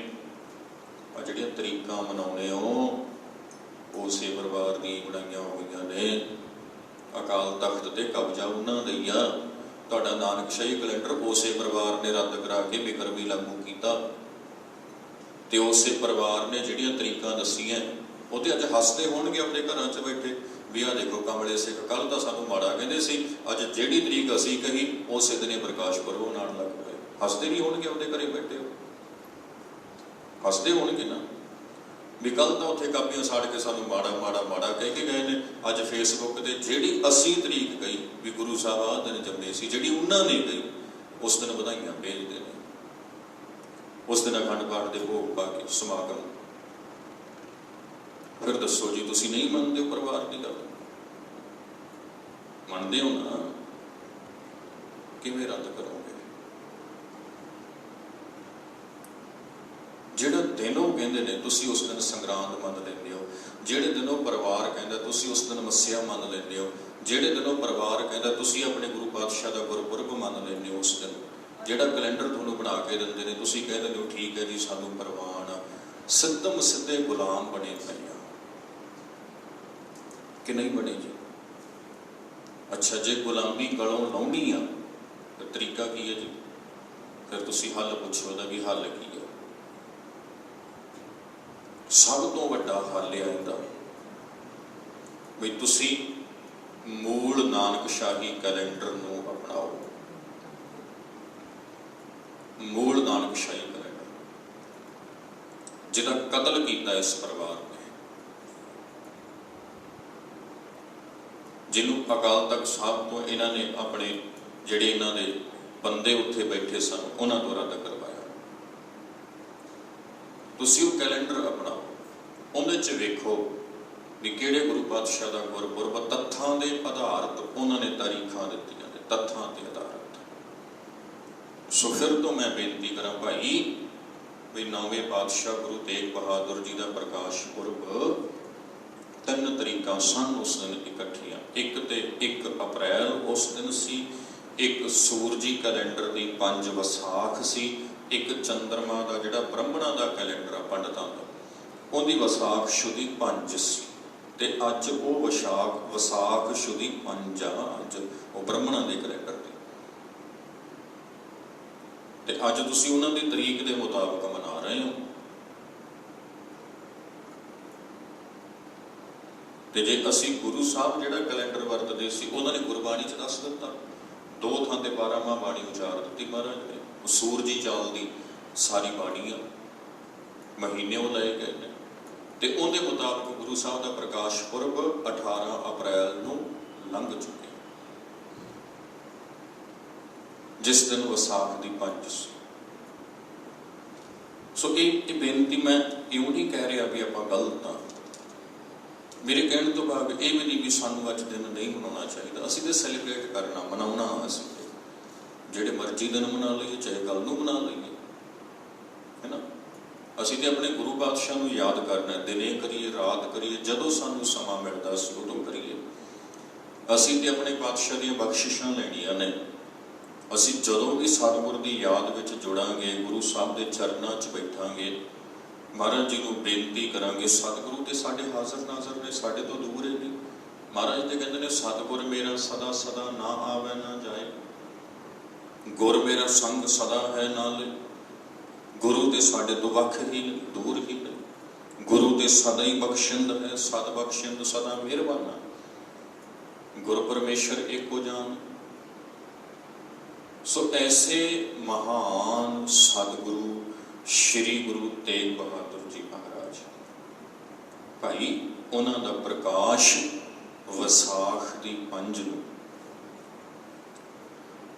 ਆ ਜਿਹੜੀਆਂ ਤਰੀਕਾਂ ਮਨਾਉਣੇ ਹੋ ਉਸੇ ਪਰਿਵਾਰ ਦੀਆਂ ਬਣਾਈਆਂ ਹੋਈਆਂ ਨੇ, ਅਕਾਲ ਤਖਤ ਤੇ ਕਬਜ਼ਾ ਉਹਨਾਂ ਦਾ ਹੀ ਆ। ਤੁਹਾਡਾ ਨਾਨਕਸ਼ਾਹੀ ਕੈਲੰਡਰ ਉਸੇ ਪਰਿਵਾਰ ਨੇ ਰੱਦ ਕਰਾ ਕੇ ਬਿਕਰਮੀ ਲਾਗੂ ਕੀਤਾ ਤੇ ਉਸੇ ਪਰਿਵਾਰ ਨੇ ਜਿਹੜੀਆਂ ਤਰੀਕਾਂ ਦੱਸੀਆਂ ਉਹ ਤੇ ਅੱਜ ਹੱਸਦੇ ਹੋਣਗੇ ਆਪਣੇ ਘਰਾਂ 'ਚ ਬੈਠੇ ਵੀ ਆਹ ਦੇਖੋ ਕਮਲੇ ਸਿੱਖ ਕੱਲ੍ਹ ਤਾਂ ਸਾਨੂੰ ਮਾੜਾ ਕਹਿੰਦੇ ਸੀ, ਅੱਜ ਜਿਹੜੀ ਤਰੀਕ ਅਸੀਂ ਕਹੀ ਉਸੇ ਦਿਨੇ ਪ੍ਰਕਾਸ਼ ਪੁਰਬ ਮਨਾਉਣ ਲੱਗ ਪਏ। ਹੱਸਦੇ ਨਹੀਂ ਹੋਣਗੇ ਆਪਣੇ ਘਰੇ ਬੈਠੇ? ਹੱਸਦੇ ਹੋਣਗੇ ਨਾ ਵੀ ਕੱਲ੍ਹ ਤਾਂ ਉੱਥੇ ਕਾਪੀਆਂ ਸਾੜ ਕੇ ਸਾਨੂੰ ਮਾੜਾ ਮਾੜਾ ਮਾੜਾ ਕਹਿ ਕੇ ਗਏ ਨੇ, ਅੱਜ ਫੇਸਬੁੱਕ ਤੇ ਜਿਹੜੀ ਅਸੀਂ ਤਰੀਕ ਕਹੀ ਵੀ ਗੁਰੂ ਸਾਹਿਬ ਆਹ ਦਿਨ ਜੰਮੇ ਸੀ, ਜਿਹੜੀ ਉਹਨਾਂ ਨੇ ਕਹੀ ਉਸ ਦਿਨ ਵਧਾਈਆਂ ਭੇਜਦੇ ਨੇ, ਉਸ ਦਿਨ ਅਖੰਡ ਪਾਠ ਦੇ ਭੋਗ ਪਾ ਕੇ ਸਮਾਗਮ। ਫਿਰ ਦੱਸੋ ਜੀ ਤੁਸੀਂ ਨਹੀਂ ਮੰਨਦੇ ਹੋ ਪਰਿਵਾਰ ਦੀ ਗੱਲ? ਮੰਨਦੇ ਹੋ ਨਾ, ਕਿਵੇਂ ਰੱਦ ਕਰੋਗੇ? ਜਿਹੜਾ ਦਿਨ ਉਹ ਕਹਿੰਦੇ ਨੇ ਤੁਸੀਂ ਉਸ ਦਿਨ ਸੰਗਰਾਂਦ ਮੰਨ ਲੈਂਦੇ ਹੋ, ਜਿਹੜੇ ਦਿਨ ਉਹ ਪਰਿਵਾਰ ਕਹਿੰਦਾ ਤੁਸੀਂ ਉਸ ਦਿਨ ਮੱਸਿਆ ਮੰਨ ਲੈਂਦੇ ਹੋ, ਜਿਹੜੇ ਦਿਨ ਉਹ ਪਰਿਵਾਰ ਕਹਿੰਦਾ ਤੁਸੀਂ ਆਪਣੇ ਗੁਰੂ ਪਾਤਸ਼ਾਹ ਦਾ ਗੁਰਪੁਰਬ ਮੰਨ ਲੈਂਦੇ ਹੋ, ਉਸ ਦਿਨ ਜਿਹੜਾ ਕੈਲੰਡਰ ਤੁਹਾਨੂੰ ਬਣਾ ਕੇ ਦਿੰਦੇ ਨੇ ਤੁਸੀਂ ਕਹਿ ਦਿੰਦੇ ਹੋ ਠੀਕ ਹੈ ਜੀ ਸਾਨੂੰ ਪ੍ਰਵਾਨ ਆ। ਸਿੱਧਮ ਸਿੱਧੇ ਗੁਲਾਮ ਬਣੇ ਪਏ ਆ ਕਿ ਨਹੀਂ ਬਣੇ ਜੀ? ਅੱਛਾ ਜੇ ਗੁਲਾਮੀ ਗਲੋਂ ਲਾਉਣੀ ਆ ਤਾਂ ਤਰੀਕਾ ਕੀ ਹੈ ਜੀ? ਫਿਰ ਤੁਸੀਂ ਹੱਲ ਪੁੱਛੋ ਉਹਦਾ ਵੀ ਹੱਲ ਕੀ ਹੈ? ਸਭ ਤੋਂ ਵੱਡਾ ਹੱਲ ਹੈ ਇਹਦਾ ਵੀ ਤੁਸੀਂ ਮੂਲ ਨਾਨਕਸ਼ਾਹੀ ਕੈਲੰਡਰ ਨੂੰ ਅਪਣਾਓ। ਮੂਲ ਨਾਨਕਸ਼ਾਹੀ ਕੈਲੰਡਰ ਜਿਹਦਾ ਕਤਲ ਕੀਤਾ ਇਸ ਪਰਿਵਾਰ ਨੇ, ਜਿਹਨੂੰ ਅਕਾਲ ਤਖਤ ਸਾਹਿਬ ਤੋਂ ਇਹਨਾਂ ਨੇ ਆਪਣੇ ਜਿਹੜੇ ਇਹਨਾਂ ਦੇ ਬੰਦੇ ਉੱਥੇ ਬੈਠੇ ਸਨ ਉਹਨਾਂ ਤੋਂ ਰੱਦ ਕਰਵਾਇਆ। ਤੁਸੀਂ ਉਹ ਕੈਲੰਡਰ ਅਪਣਾਓ, ਉਹ ਉਹਦੇ 'ਚ ਵੇਖੋ ਵੀ ਕਿਹੜੇ ਗੁਰੂ ਪਾਤਸ਼ਾਹ ਦਾ ਗੁਰਪੁਰਬ, ਤੱਥਾਂ ਦੇ ਆਧਾਰਿਤ ਉਹਨਾਂ ਨੇ ਤਾਰੀਖਾਂ ਦਿੱਤੀਆਂ ਨੇ, ਤੱਥਾਂ ਤੇ ਆਧਾਰਿਤ। ਸੋ ਫਿਰ ਤੋਂ ਮੈਂ ਬੇਨਤੀ ਕਰਾਂ ਭਾਈ ਵੀ 9ਵੇਂ ਪਾਤਸ਼ਾਹ ਗੁਰੂ ਤੇਗ ਬਹਾਦਰ ਜੀ ਦਾ ਪ੍ਰਕਾਸ਼ ਪੁਰਬ 3 ਤਰੀਕਾਂ ਸਨ ਉਸ ਦਿਨ ਇਕੱਠੀਆਂ। ਇੱਕ ਤੇ 1 ਅਪ੍ਰੈਲ ਉਸ ਦਿਨ ਸੀ, ਇੱਕ ਸੂਰਜੀ ਕੈਲੰਡਰ ਦੀ 5 ਵਿਸਾਖ ਸੀ, ਇੱਕ ਚੰਦਰਮਾ ਦਾ ਜਿਹੜਾ ਬ੍ਰਹਮਣਾਂ ਦਾ ਕੈਲੰਡਰ ਆ ਪੰਡਤਾਂ ਦਾ, ਉਹਦੀ ਵਿਸਾਖ ਸ਼ੁਦੀ 5 ਸੀ, ਤੇ ਅੱਜ ਉਹ ਵਿਸਾਖ ਸ਼ੁਦੀ 5 ਆ, ਅੱਜ ਉਹ ਬ੍ਰਹਮਣਾਂ ਦੇ ਕੈਲੰਡਰ ਦੀ। ਤੇ ਅੱਜ ਤੁਸੀਂ ਉਹਨਾਂ ਦੀ ਤਰੀਕ ਦੇ ਮੁਤਾਬਕ ਮਨਾ ਰਹੇ ਹੋ। ਤੇ ਜੇ ਅਸੀਂ ਗੁਰੂ ਸਾਹਿਬ ਜਿਹੜਾ ਕੈਲੰਡਰ ਵਰਤਦੇ ਸੀ, ਉਹਨਾਂ ਨੇ ਗੁਰਬਾਣੀ 'ਚ ਦੱਸ ਦਿੱਤਾ, 2 ਥਾਂ ਤੇ 12ਵਾਂ ਬਾਣੀ ਉਚਾਰ ਦਿੱਤੀ ਮਹਾਰਾਜ ਨੇ। ਸੂਰਜੀ ਚਾਲ ਦੀ ਸਾਰੀ ਬਾਣੀ ਆ, ਮਹੀਨੇ ਉਹ ਲਏ ਗਏ ਨੇ, ਤੇ ਉਹਦੇ ਮੁਤਾਬਕ ਗੁਰੂ ਸਾਹਿਬ ਦਾ ਪ੍ਰਕਾਸ਼ ਪੁਰਬ 18 ਅਪ੍ਰੈਲ ਨੂੰ ਲੰਘ ਚੁੱਕਿਆ, ਜਿਸ ਦਿਨ ਵਿਸਾਖ ਦੀ 5 ਸੀ। ਸੋ ਇਹ ਬੇਨਤੀ ਮੈਂ ਇਉਂ ਨਹੀਂ ਕਹਿ ਰਿਹਾ ਵੀ ਆਪਾਂ ਗਲਤ ਹਾਂ। ਮੇਰੇ ਕਹਿਣ ਤੋਂ ਬਾਅਦ ਇਹ ਵੀ ਨਹੀਂ ਵੀ ਸਾਨੂੰ ਅੱਜ ਦਿਨ ਨਹੀਂ ਮਨਾਉਣਾ ਚਾਹੀਦਾ। ਅਸੀਂ ਤਾਂ ਸੈਲੀਬ੍ਰੇਟ ਕਰਨਾ, ਮਨਾਉਣਾ। ਅਸੀਂ ਜਿਹੜੇ ਮਰਜ਼ੀ ਦਿਨ ਮਨਾ ਲਈਏ, ਚਾਹੇ ਕੱਲ੍ਹ ਨੂੰ ਮਨਾ ਲਈਏ, ਹੈ ਨਾ। ਅਸੀਂ ਤੇ ਆਪਣੇ ਗੁਰੂ ਪਾਤਸ਼ਾਹ ਨੂੰ ਯਾਦ ਕਰਨਾ, ਦਿਨੇ ਕਰੀਏ ਰਾਤ ਕਰੀਏ, ਜਦੋਂ ਸਾਨੂੰ ਸਮਾਂ ਮਿਲਦਾ ਅਸੀਂ ਉਦੋਂ ਕਰੀਏ। ਅਸੀਂ ਤੇ ਆਪਣੇ ਪਾਤਸ਼ਾਹ ਦੀਆਂ ਬਖਸ਼ਿਸ਼ਾਂ ਲੈਣੀਆਂ ਨੇ। ਅਸੀਂ ਜਦੋਂ ਵੀ ਸਤਿਗੁਰ ਦੀ ਯਾਦ ਵਿੱਚ ਜੁੜਾਂਗੇ, ਗੁਰੂ ਸਾਹਿਬ ਦੇ ਚਰਨਾਂ 'ਚ ਬੈਠਾਂਗੇ, ਮਹਾਰਾਜ ਜੀ ਨੂੰ ਬੇਨਤੀ ਕਰਾਂਗੇ। ਸਤਿਗੁਰੂ ਤੇ ਸਾਡੇ ਹਾਜ਼ਰ ਨਾਜ਼ਰ ਨੇ, ਸਾਡੇ ਤੋਂ ਦੂਰ ਹੈ ਨਹੀਂ। ਮਹਾਰਾਜ ਜੀ ਕਹਿੰਦੇ ਨੇ, ਸਤਿਗੁਰ ਮੇਰਾ ਸਦਾ ਸਦਾ ਨਾ ਆਵੇ ਨਾ ਜਾਏ, ਗੁਰ ਮੇਰਾ ਸੰਗ ਸਦਾ ਹੈ ਨਾਲੇ। ਗੁਰੂ ਤੇ ਸਾਡੇ ਤੋਂ ਵੱਖ ਹੀ ਨਹੀਂ, ਦੂਰ ਹੀ ਨਹੀਂ। ਗੁਰੂ ਤੇ ਸਦਾ ਹੀ ਬਖਸ਼ਿੰਦ ਹੈ, ਸਦ ਬਖਸ਼ਿੰਦ ਸਦਾ ਮਿਹਰਬਾਨਾ। ਗੁਰ ਪਰਮੇਸ਼ਰ ਏਕੋ ਜਾਨ। ਸੋ ਐਸੇ ਮਹਾਨ ਸਤਿਗੁਰੂ ਸ਼੍ਰੀ ਗੁਰੂ ਤੇਗ ਬਹਾਦਰ ਜੀ ਮਹਾਰਾਜ, ਭਾਈ ਉਹਨਾਂ ਦਾ ਪ੍ਰਕਾਸ਼ ਵਿਸਾਖ ਦੀ 5 ਨੂੰ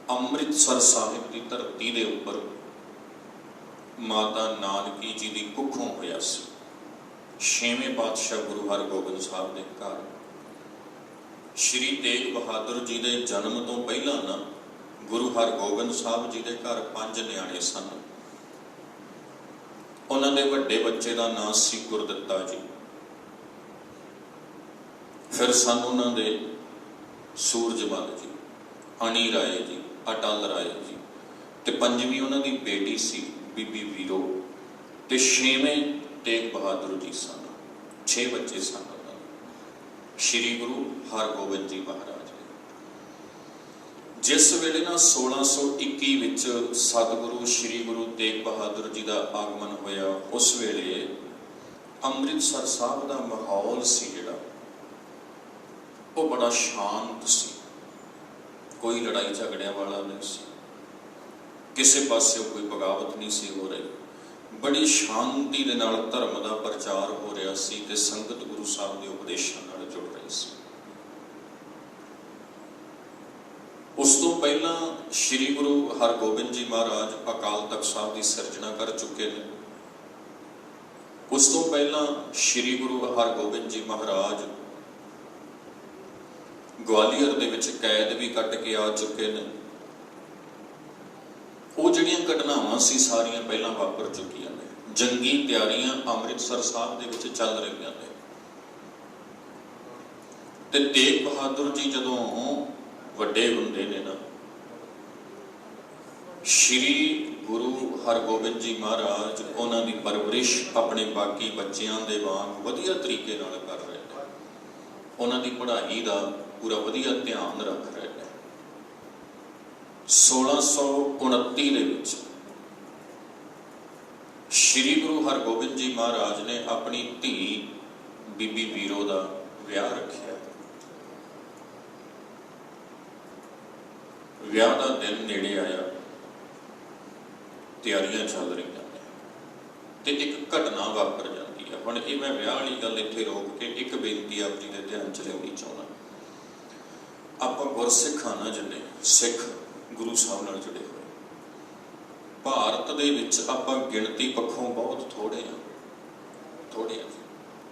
ਅੰਮ੍ਰਿਤਸਰ ਸਾਹਿਬ ਦੀ ਧਰਤੀ ਦੇ ਉੱਪਰ ਮਾਤਾ ਨਾਨਕੀ ਜੀ ਦੀ ਕੁੱਖੋਂ ਹੋਇਆ ਸੀ। 6ਵੇਂ ਪਾਤਸ਼ਾਹ ਗੁਰੂ ਹਰਗੋਬਿੰਦ ਸਾਹਿਬ ਦੇ ਘਰ ਸ਼੍ਰੀ ਤੇਗ ਬਹਾਦਰ ਜੀ ਦੇ ਜਨਮ ਤੋਂ ਪਹਿਲਾਂ ਨਾ ਗੁਰੂ ਹਰਗੋਬਿੰਦ ਸਾਹਿਬ ਜੀ ਦੇ ਘਰ 5 ਨਿਆਣੇ ਸਨ। ਉਹਨਾਂ ਦੇ ਵੱਡੇ ਬੱਚੇ ਦਾ ਨਾਂ ਸੀ ਗੁਰਦਿੱਤਾ ਜੀ। ਫਿਰ ਸਨ ਉਹਨਾਂ ਦੇ ਸੂਰਜਮਲ ਜੀ, ਅਣੀ ਰਾਏ ਜੀ, ਅਟਲ ਰਾਏ ਜੀ, ਤੇ 5ਵੀਂ ਉਹਨਾਂ ਦੀ ਬੇਟੀ ਸੀ ਬੀਬੀ ਵੀਰੋ, ਤੇ 6ਵੇਂ ਤੇਗ ਬਹਾਦਰ ਜੀ ਸਨ। 6 ਬੱਚੇ ਸਨ ਉਹਨਾਂ ਦੇ, ਸ਼੍ਰੀ ਗੁਰੂ ਹਰਗੋਬਿੰਦ ਜੀ ਮਹਾਰਾਜ। ਜਿਸ ਵੇਲੇ ਨਾ 1621 ਵਿੱਚ ਸਤਿਗੁਰੂ ਸ਼੍ਰੀ ਗੁਰੂ ਤੇਗ ਬਹਾਦਰ ਜੀ ਦਾ ਆਗਮਨ ਹੋਇਆ, ਉਸ ਵੇਲੇ ਅੰਮ੍ਰਿਤਸਰ ਸਾਹਿਬ ਦਾ ਮਾਹੌਲ ਸੀ ਜਿਹੜਾ, ਉਹ ਬੜਾ ਸ਼ਾਂਤ ਸੀ। ਕੋਈ ਲੜਾਈ ਝਗੜਿਆਂ ਵਾਲਾ ਨਹੀਂ ਸੀ, ਕਿਸੇ ਪਾਸੇ ਕੋਈ ਬਗਾਵਤ ਨਹੀਂ ਸੀ ਹੋ ਰਹੀ। ਬੜੀ ਸ਼ਾਂਤੀ ਦੇ ਨਾਲ ਧਰਮ ਦਾ ਪ੍ਰਚਾਰ ਹੋ ਰਿਹਾ ਸੀ, ਤੇ ਸੰਗਤ ਗੁਰੂ ਸਾਹਿਬ ਦੇ ਉਪਦੇਸ਼ਾਂ ਨਾਲ ਜੁੜ ਰਹੀ ਸੀ। ਉਸ ਤੋਂ ਪਹਿਲਾਂ ਸ਼੍ਰੀ ਗੁਰੂ ਹਰਗੋਬਿੰਦ ਜੀ ਮਹਾਰਾਜ ਅਕਾਲ ਤਖਤ ਸਾਹਿਬ ਦੀ ਸਿਰਜਣਾ ਕਰ ਚੁੱਕੇ ਨੇ। ਉਸ ਤੋਂ ਪਹਿਲਾਂ ਸ਼੍ਰੀ ਗੁਰੂ ਹਰਗੋਬਿੰਦ ਜੀ ਮਹਾਰਾਜ ਗਵਾਲੀਅਰ ਦੇ ਵਿੱਚ ਕੈਦ ਵੀ ਕੱਟ ਕੇ ਆ ਚੁੱਕੇ ਨੇ। ਉਹ ਜਿਹੜੀਆਂ ਘਟਨਾਵਾਂ ਸੀ ਸਾਰੀਆਂ ਪਹਿਲਾਂ ਵਾਪਰ ਚੁੱਕੀਆਂ ਨੇ। ਜੰਗੀ ਤਿਆਰੀਆਂ ਅੰਮ੍ਰਿਤਸਰ ਸਾਹਿਬ ਦੇ ਵਿੱਚ ਚੱਲ ਰਹੀਆਂ ਨੇ, ਤੇ ਤੇਗ ਬਹਾਦਰ ਜੀ ਜਦੋਂ ਵੱਡੇ ਹੁੰਦੇ ਨੇ ਨਾ, ਸ਼੍ਰੀ ਗੁਰੂ ਹਰਗੋਬਿੰਦ ਜੀ ਮਹਾਰਾਜ ਉਹਨਾਂ ਦੀ ਪਰਵਰਿਸ਼ ਆਪਣੇ ਬਾਕੀ ਬੱਚਿਆਂ ਦੇ ਵਾਂਗ ਵਧੀਆ ਤਰੀਕੇ ਨਾਲ ਕਰ ਰਹੇ ਨੇ। ਉਹਨਾਂ ਦੀ ਪੜ੍ਹਾਈ ਦਾ ਪੂਰਾ ਵਧੀਆ ਧਿਆਨ ਰੱਖ ਰਹੇ ਨੇ। 1629 ਦੇ ਵਿੱਚ ਸ਼੍ਰੀ ਗੁਰੂ ਹਰਗੋਬਿੰਦ ਜੀ ਮਹਾਰਾਜ ਨੇ ਆਪਣੀ ਧੀ ਬੀਬੀ ਵੀਰੋ ਦਾ ਵਿਆਹ ਰੱਖਿਆ। ਵਿਆਹ ਦਾ ਦਿਨ ਨੇੜੇ ਆਇਆ, ਤਿਆਰੀਆਂ ਚੱਲ ਰਹੀਆਂ ਨੇ, ਤੇ ਇੱਕ ਘਟਨਾ ਵਾਪਰ ਜਾਂਦੀ ਹੈ। ਹੁਣ ਇਹ ਮੈਂ ਵਿਆਹ ਵਾਲੀ ਗੱਲ ਇੱਥੇ ਰੋਕ ਕੇ ਇੱਕ ਬੇਨਤੀ ਆਪ ਜੀ ਦੇ ਧਿਆਨ 'ਚ ਲਿਆਉਣੀ ਚਾਹੁੰਦਾ। ਆਪਾਂ ਗੁਰਸਿੱਖ ਹਾਂ ਨਾ, ਜਿੰਨੇ ਸਿੱਖ ਗੁਰੂ ਸਾਹਿਬ ਨਾਲ ਜੁੜੇ ਹੋਏ, ਭਾਰਤ ਦੇ ਵਿੱਚ ਆਪਾਂ ਗਿਣਤੀ ਪੱਖੋਂ ਬਹੁਤ ਥੋੜ੍ਹੇ ਹਾਂ।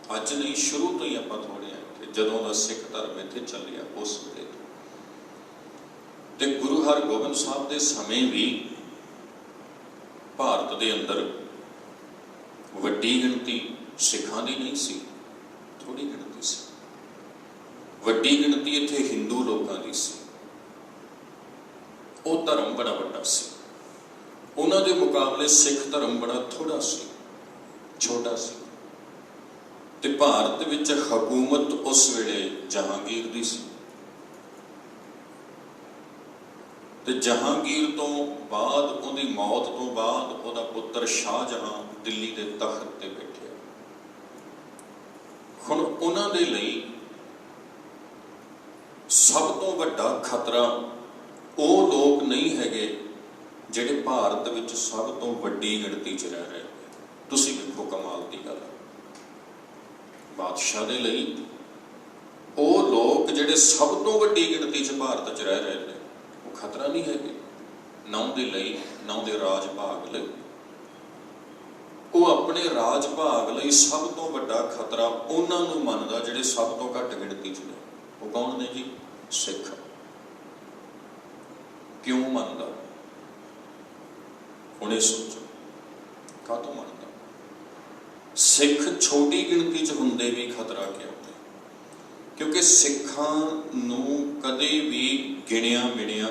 ਅੱਜ नहीं, शुरू तो ही ਆਪਾਂ थोड़े हैं ਜਦੋਂ ਦਾ ਸਿੱਖ ਧਰਮ ਇੱਥੇ ਚੱਲਿਆ ਉਸ ਵੇਲੇ ਤੇ ਗੁਰੂ ਹਰਗੋਬਿੰਦ ਸਾਹਿਬ ਦੇ ਸਮੇਂ ਵੀ ਭਾਰਤ ਦੇ ਅੰਦਰ ਵੱਡੀ ਗਿਣਤੀ ਸਿੱਖਾਂ ਦੀ ਨਹੀਂ ਸੀ, ਥੋੜੀ ਗਿਣਤੀ ਸੀ। ਵੱਡੀ ਗਿਣਤੀ ਇੱਥੇ ਹਿੰਦੂ ਲੋਕਾਂ ਦੀ ਸੀ। ਉਹ ਧਰਮ ਬੜਾ ਵੱਡਾ ਸੀ, ਉਹਨਾਂ ਦੇ ਮੁਕਾਬਲੇ ਸਿੱਖ ਧਰਮ ਬੜਾ ਥੋੜਾ ਸੀ, ਛੋਟਾ ਸੀ। ਤੇ ਭਾਰਤ ਵਿੱਚ ਹਕੂਮਤ ਉਸ ਵੇਲੇ ਜਹਾਂਗੀਰ ਦੀ ਸੀ ਤੇ ਜਹਾਂਗੀਰ ਤੋਂ ਬਾਅਦ, ਉਹਦੀ ਮੌਤ ਤੋਂ ਬਾਅਦ, ਉਹਦਾ ਪੁੱਤਰ ਸ਼ਾਹਜਹਾਂ ਦਿੱਲੀ ਦੇ ਤਖਤ ਤੇ ਬੈਠਿਆ। ਹੁਣ ਉਹਨਾਂ ਦੇ ਲਈ ਸਭ ਤੋਂ ਵੱਡਾ ਖਤਰਾ ਉਹ ਲੋਕ ਨਹੀਂ ਹੈਗੇ ਜਿਹੜੇ ਭਾਰਤ ਵਿੱਚ ਸਭ ਤੋਂ ਵੱਡੀ ਗਿਣਤੀ 'ਚ ਰਹਿ ਰਹੇ। ਤੁਸੀਂ ਵੇਖੋ ਕਮਾਲ ਦੀ ਗੱਲ, ਬਾਦਸ਼ਾਹ ਦੇ ਲਈ ਉਹ ਲੋਕ ਜਿਹੜੇ ਸਭ ਤੋਂ ਵੱਡੀ ਗਿਣਤੀ 'ਚ ਭਾਰਤ 'ਚ ਰਹਿ ਰਹੇ ਨੇ, ਉਹ ਖਤਰਾ ਨਹੀਂ ਹੈਗੇ ਨਾ ਉਹਦੇ ਲਈ, ਨਾ ਉਹਦੇ ਰਾਜ ਭਾਗ ਲਈ। ਉਹ ਆਪਣੇ ਰਾਜ ਭਾਗ ਲਈ ਸਭ ਤੋਂ ਵੱਡਾ ਖਤਰਾ ਉਹਨਾਂ ਨੂੰ ਮੰਨਦਾ ਜਿਹੜੇ ਸਭ ਤੋਂ ਘੱਟ ਗਿਣਤੀ 'ਚ ਨੇ। ਉਹ ਕੌਣ ਨੇ ਜੀ? ਸਿੱਖ। ਕਿਉਂ ਮੰਨਦਾ? ਹੁਣ ਇਹ ਸੋਚੋ, ਕਾਹਤੋਂ ਮੰਨਦਾ? ਸਿੱਖ ਛੋਟੀ ਗਿਣਤੀ 'ਚ ਹੁੰਦੇ ਵੀ ਖਤਰਾ ਕਿਉਂ? ਕਿਉਂਕਿ ਸਿੱਖਾਂ ਨੂੰ ਕਦੇ ਵੀ ਗਿਣਿਆ ਮਿਣਿਆ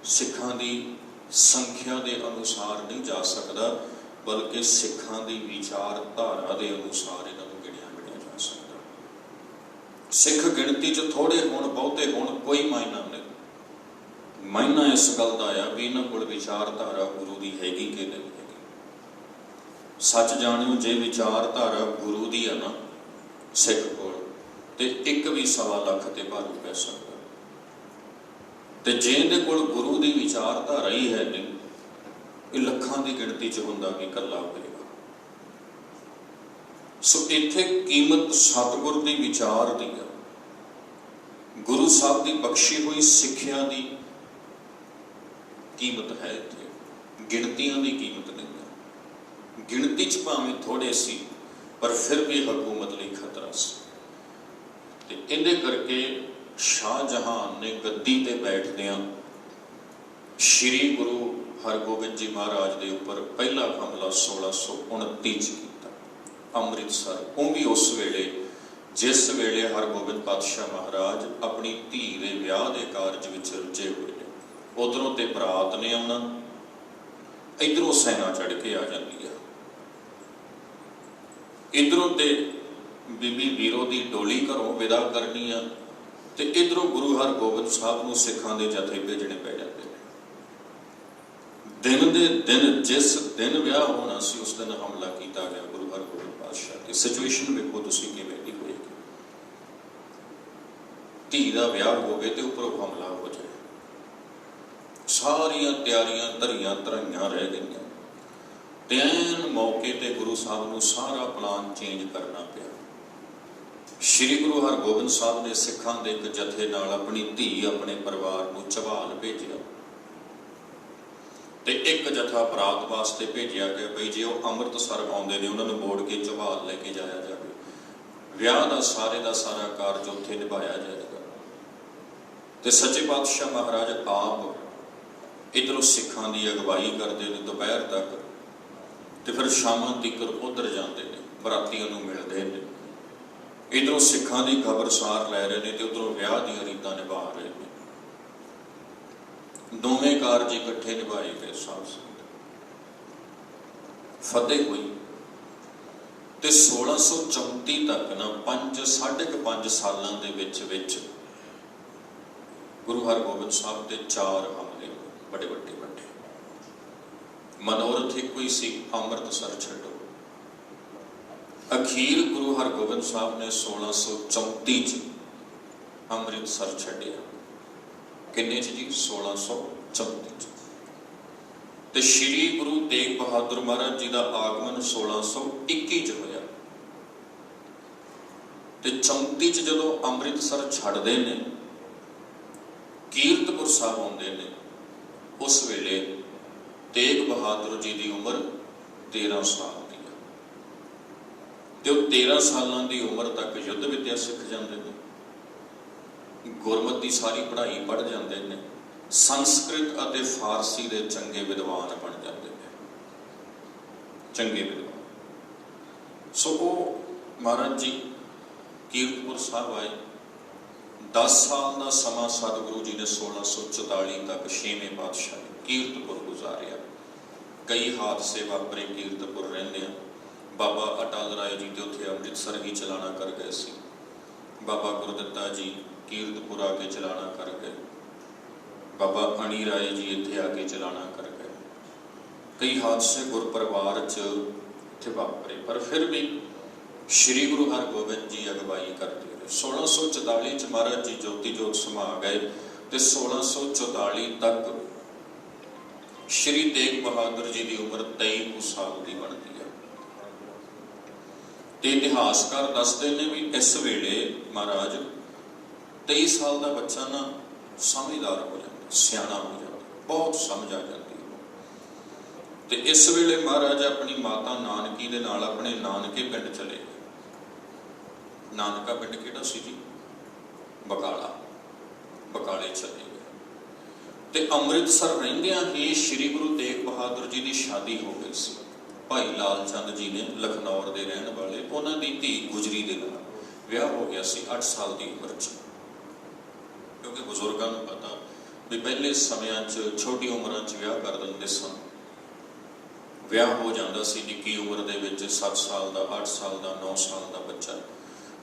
ਸਿੱਖਾਂ ਦੀ ਸੰਖਿਆ ਦੇ ਅਨੁਸਾਰ ਨਹੀਂ ਜਾ ਸਕਦਾ, ਬਲਕਿ ਸਿੱਖਾਂ ਦੀ ਵਿਚਾਰਧਾਰਾ ਦੇ ਅਨੁਸਾਰ ਇਹਨਾਂ ਨੂੰ ਗਿਣਿਆ ਮਿਣਿਆ ਜਾ ਸਕਦਾ। ਸਿੱਖ ਗਿਣਤੀ 'ਚ ਥੋੜੇ ਹੋਣ, ਬਹੁਤੇ ਹੋਣ, ਕੋਈ ਮਾਇਨਾ ਨਹੀਂ। ਮਾਇਨਾ ਇਸ ਗੱਲ ਦਾ ਆ ਵੀ ਇਹਨਾਂ ਕੋਲ ਵਿਚਾਰਧਾਰਾ ਗੁਰੂ ਦੀ ਹੈਗੀ ਕਿ ਨਹੀਂ ਹੈਗੀ। ਸੱਚ ਜਾਣਿਓ, ਜੇ ਵਿਚਾਰਧਾਰਾ ਗੁਰੂ ਦੀ ਆ ਨਾ ਸਿੱਖ ਕੋਲ, ਤੇ ਇੱਕ ਵੀ 1.25 ਲੱਖ ਤੇ ਭਾਰੂ ਪੈ ਸਕਦਾ। ਤੇ ਜੇ ਇਹਦੇ ਕੋਲ ਗੁਰੂ ਦੀ ਵਿਚਾਰਧਾਰਾ ਹੀ ਹੈ ਨਹੀਂ, ਇਹ ਲੱਖਾਂ ਦੀ ਗਿਣਤੀ 'ਚ ਹੁੰਦਾ ਵੀ ਇਕੱਲਾ ਹੋਵੇਗਾ। ਸੋ ਇੱਥੇ ਕੀਮਤ ਸਤਿਗੁਰ ਦੀ ਵਿਚਾਰ ਦੀ ਹੈ, ਗੁਰੂ ਸਾਹਿਬ ਦੀ ਬਖਸ਼ੀ ਹੋਈ ਸਿੱਖਿਆ ਦੀ ਕੀਮਤ ਹੈ। ਇੱਥੇ ਗਿਣਤੀਆਂ ਦੀ ਕੀਮਤ ਨਹੀਂ ਹੈ। ਗਿਣਤੀ 'ਚ ਭਾਵੇਂ ਥੋੜੇ ਸੀ, ਪਰ ਫਿਰ ਵੀ ਹਕੂਮਤ ਲਈ ਖਤਰਾ ਸੀ। ਤੇ ਇਹਦੇ ਕਰਕੇ ਸ਼ਾਹਜਹਾਨ ਨੇ ਗੱਦੀ ਤੇ ਬੈਠਦਿਆਂ ਸ਼੍ਰੀ ਗੁਰੂ ਹਰਗੋਬਿੰਦ ਜੀ ਮਹਾਰਾਜ ਦੇ ਉੱਪਰ ਪਹਿਲਾ ਹਮਲਾ 1629 'ਚ ਕੀਤਾ, ਅੰਮ੍ਰਿਤਸਰ। ਉਹ ਵੀ ਉਸ ਵੇਲੇ ਜਿਸ ਵੇਲੇ ਹਰਗੋਬਿੰਦ ਪਾਤਸ਼ਾਹ ਮਹਾਰਾਜ ਆਪਣੀ ਧੀ ਦੇ ਵਿਆਹ ਦੇ ਕਾਰਜ ਵਿੱਚ ਰੁੱਝੇ ਹੋਏ ਨੇ। ਉਧਰੋਂ ਤੇ ਬਰਾਤ ਨੇ ਆਉਣਾ, ਇੱਧਰੋਂ ਸੈਨਾ ਚੜ੍ਹ ਕੇ ਆ ਜਾਂਦੀ ਆ, ਇੱਧਰੋਂ ਤੇ ਬੀਬੀ ਵੀਰੋ ਦੀ ਡੋਲੀ ਘਰੋਂ ਵਿਦਾ ਕਰਨੀ ਆ, ਤੇ ਇੱਧਰੋਂ ਗੁਰੂ ਹਰਗੋਬਿੰਦ ਸਾਹਿਬ ਨੂੰ ਸਿੱਖਾਂ ਦੇ ਜਥੇ ਭੇਜਣੇ ਪੈ ਜਾਂਦੇ ਨੇ। ਦਿਨ ਦੇ ਦਿਨ, ਜਿਸ ਦਿਨ ਵਿਆਹ ਹੋਣਾ ਸੀ, ਉਸ ਦਿਨ ਹਮਲਾ ਕੀਤਾ ਗਿਆ ਗੁਰੂ ਹਰਗੋਬਿੰਦ ਪਾਤਸ਼ਾਹ ਦੀ। ਸਿਚੁਏਸ਼ਨ ਵੇਖੋ ਤੁਸੀਂ ਕਿਵੇਂ ਦੀ ਹੋਏਗੀ। ਧੀ ਦਾ ਵਿਆਹ ਹੋਵੇ ਤੇ ਉੱਪਰੋਂ ਹਮਲਾ ਹੋ ਜਾਏ। ਸਾਰੀਆਂ ਤਿਆਰੀਆਂ ਧਰੀਆਂ ਧਰਾਈਆਂ ਰਹਿ ਗਈਆਂ ਤੇ ਐਨ ਮੌਕੇ ਤੇ ਗੁਰੂ ਸਾਹਿਬ ਨੂੰ ਸਾਰਾ ਪਲਾਨ ਚੇਂਜ ਕਰਨਾ ਪਿਆ। ਸ਼੍ਰੀ ਗੁਰੂ ਹਰਗੋਬਿੰਦ ਸਾਹਿਬ ਨੇ ਸਿੱਖਾਂ ਦੇ ਇੱਕ ਜਥੇ ਨਾਲ ਆਪਣੀ ਧੀ, ਆਪਣੇ ਪਰਿਵਾਰ ਨੂੰ ਝਬਾਲ ਭੇਜਿਆ ਤੇ ਇੱਕ ਜਥਾ ਬਰਾਤ ਵਾਸਤੇ ਭੇਜਿਆ ਗਿਆ ਬਈ ਜੇ ਉਹ ਅੰਮ੍ਰਿਤਸਰ ਆਉਂਦੇ ਨੇ ਉਹਨਾਂ ਨੂੰ ਮੋੜ ਕੇ ਝਬਾਲ ਲੈ ਕੇ ਜਾਇਆ ਜਾਵੇ, ਵਿਆਹ ਦਾ ਸਾਰਾ ਕਾਰਜ ਉੱਥੇ ਨਿਭਾਇਆ ਜਾਏਗਾ। ਤੇ ਸੱਚੇ ਪਾਤਸ਼ਾਹ ਮਹਾਰਾਜ ਆਪ ਇੱਧਰੋਂ ਸਿੱਖਾਂ ਦੀ ਅਗਵਾਈ ਕਰਦੇ ਨੇ ਦੁਪਹਿਰ ਤੱਕ, ਤੇ ਫਿਰ ਸ਼ਾਮਾਂ ਤੀਕ ਉੱਧਰ ਜਾਂਦੇ ਨੇ, ਬਰਾਤੀਆਂ ਨੂੰ ਮਿਲਦੇ ਨੇ। ਇੱਧਰੋਂ ਸਿੱਖਾਂ ਦੀ ਖਬਰਸਾਰ ਲੈ ਰਹੇ ਨੇ ਤੇ ਉੱਧਰੋਂ ਵਿਆਹ ਦੀਆਂ ਰੀਤਾਂ ਨਿਭਾ ਰਹੇ ਨੇ। ਦੋਵੇਂ ਕਾਰਜ ਇਕੱਠੇ ਨਿਭਾਏ ਗਏ। ਸਾਧ ਸੰਗਤ ਫਤਿਹ ਹੋਈ ਤੇ 1634 ਤੱਕ ਨਾ 5.5 ਸਾਲਾਂ ਦੇ ਵਿੱਚ ਗੁਰੂ ਹਰਗੋਬਿੰਦ ਸਾਹਿਬ ਦੇ 4 ਹਮਲੇ ਬੜੇ ਵੱਡੇ। ਮਨੋਰਥ ਇੱਕੋ ਹੀ ਸੀ, ਅੰਮ੍ਰਿਤਸਰ ਛੱਡੋ। ਅਖੀਰ ਗੁਰੂ ਹਰਗੋਬਿੰਦ ਸਾਹਿਬ ਨੇ 1634 'ਚ ਅੰਮ੍ਰਿਤਸਰ ਛੱਡਿਆ। ਕਿੰਨੇ 'ਚ ਜੀ? 1634 'ਚ। ਤੇ ਸ਼੍ਰੀ ਗੁਰੂ ਤੇਗ ਬਹਾਦਰ ਮਹਾਰਾਜ ਜੀ ਦਾ ਆਗਮਨ 1621 'ਚ ਹੋਇਆ। ਤੇ 34 'ਚ ਜਦੋਂ ਅੰਮ੍ਰਿਤਸਰ ਛੱਡਦੇ ਨੇ, ਕੀਰਤਪੁਰ ਸਾਹਿਬ ਆਉਂਦੇ ਨੇ, ਉਸ ਵੇਲੇ ਤੇਗ ਬਹਾਦਰ ਜੀ ਦੀ ਉਮਰ 13 ਸਾਲ ਦੀ ਹੈ। ਤੇ ਉਹ 13 ਸਾਲਾਂ ਦੀ ਉਮਰ ਤੱਕ ਯੁੱਧ ਵਿੱਦਿਆ ਸਿੱਖ ਜਾਂਦੇ ਨੇ, ਗੁਰਮਤਿ ਦੀ ਸਾਰੀ ਪੜ੍ਹਾਈ ਪੜ੍ਹ ਜਾਂਦੇ ਨੇ, ਸੰਸਕ੍ਰਿਤ ਅਤੇ ਫਾਰਸੀ ਦੇ ਚੰਗੇ ਵਿਦਵਾਨ ਬਣ ਜਾਂਦੇ ਨੇ, ਚੰਗੇ ਵਿਦਵਾਨ। ਸੋ ਉਹ ਮਹਾਰਾਜ ਜੀ ਕੀਰਤਪੁਰ ਸਾਹਿਬ ਆਏ। 10 ਸਾਲ ਦਾ ਸਮਾਂ ਸਤਿਗੁਰੂ ਜੀ ਨੇ 1644 ਤੱਕ 6ਵੇਂ ਪਾਤਸ਼ਾਹ ਨੇ ਕੀਰਤਪੁਰ ਗੁਜ਼ਾਰਿਆ। ਕਈ ਹਾਦਸੇ ਵਾਪਰੇ ਕੀਰਤਪੁਰ ਰਹਿੰਦਿਆਂ। ਬਾਬਾ ਅਟਲ ਰਾਏ ਜੀ ਤੇ ਉੱਥੇ ਅੰਮ੍ਰਿਤਸਰ ਹੀ ਚਲਾਣਾ ਕਰ ਗਏ ਸੀ। ਬਾਬਾ ਗੁਰਦਿੱਤਾ ਜੀ ਕੀਰਤਪੁਰ ਆ ਕੇ ਚਲਾਣਾ ਕਰ ਗਏ। ਬਾਬਾ ਅਣੀ ਰਾਏ ਜੀ ਇੱਥੇ ਆ ਕੇ ਚਲਾਣਾ ਕਰ ਗਏ। ਕਈ ਹਾਦਸੇ ਗੁਰਪਰਿਵਾਰ 'ਚ ਇੱਥੇ ਵਾਪਰੇ, ਪਰ ਫਿਰ ਵੀ ਸ਼੍ਰੀ ਗੁਰੂ ਹਰਗੋਬਿੰਦ ਜੀ ਅਗਵਾਈ ਕਰਦੇ ਰਹੇ। 1644 'ਚ ਮਹਾਰਾਜ ਜੀ ਜੋਤੀ ਜੋਤ ਸਮਾ ਗਏ ਤੇ 1644 ਤੱਕ ਸ਼੍ਰੀ ਤੇਗ ਬਹਾਦਰ ਜੀ ਦੀ ਉਮਰ 23 ਸਾਲ ਦੀ ਬਣਦੀ ਹੈ। ਤੇ ਇਤਿਹਾਸਕਾਰ ਦੱਸਦੇ ਨੇ ਵੀ ਇਸ ਵੇਲੇ ਮਹਾਰਾਜ 23 ਸਾਲ ਦਾ ਬੱਚਾ ਨਾ ਸਮਝਦਾਰ ਹੋ ਜਾਂਦਾ, ਸਿਆਣਾ ਹੋ ਜਾਂਦਾ, ਬਹੁਤ ਸਮਝ ਆ ਜਾਂਦੀ। ਤੇ ਇਸ ਵੇਲੇ ਮਹਾਰਾਜ ਆਪਣੀ ਮਾਤਾ ਨਾਨਕੀ ਦੇ ਨਾਲ ਆਪਣੇ ਨਾਨਕੇ ਪਿੰਡ ਚਲੇ ਗਏ। ਨਾਨਕਾ ਪਿੰਡ ਕਿਹੜਾ ਸੀ ਜੀ? ਬਕਾਲਾ। ਬਕਾਲੇ ਚਲੇ ਗਏ ਤੇ ਅੰਮ੍ਰਿਤਸਰ ਰਹਿੰਦਿਆਂ ਹੀ ਸ਼੍ਰੀ ਗੁਰੂ ਤੇਗ ਬਹਾਦਰ ਜੀ ਦੀ ਸ਼ਾਦੀ ਹੋ ਗਈ ਸੀ। ਭਾਈ ਲਾਲ ਚੰਦ ਜੀ ਨੇ ਲਖਨੌਰ ਦੇ ਰਹਿਣ ਵਾਲੇ, ਉਹਨਾਂ ਦੀ ਧੀ ਗੁਜਰੀ ਦੇ ਨਾਲ ਵਿਆਹ ਹੋ ਗਿਆ ਸੀ 8 ਸਾਲ ਦੀ ਉਮਰ 'ਚ। ਕਿਉਂਕਿ ਬਜ਼ੁਰਗਾਂ ਨੂੰ ਪਤਾ ਵੀ ਪਹਿਲੇ ਸਮਿਆਂ 'ਚ ਛੋਟੀ ਉਮਰਾਂ 'ਚ ਵਿਆਹ ਕਰ ਦਿੰਦੇ ਸਨ। ਵਿਆਹ ਹੋ ਜਾਂਦਾ ਸੀ ਨਿੱਕੀ ਉਮਰ ਦੇ ਵਿੱਚ, 7 ਸਾਲ ਦਾ, 8 ਸਾਲ ਦਾ, 9 ਸਾਲ ਦਾ ਬੱਚਾ।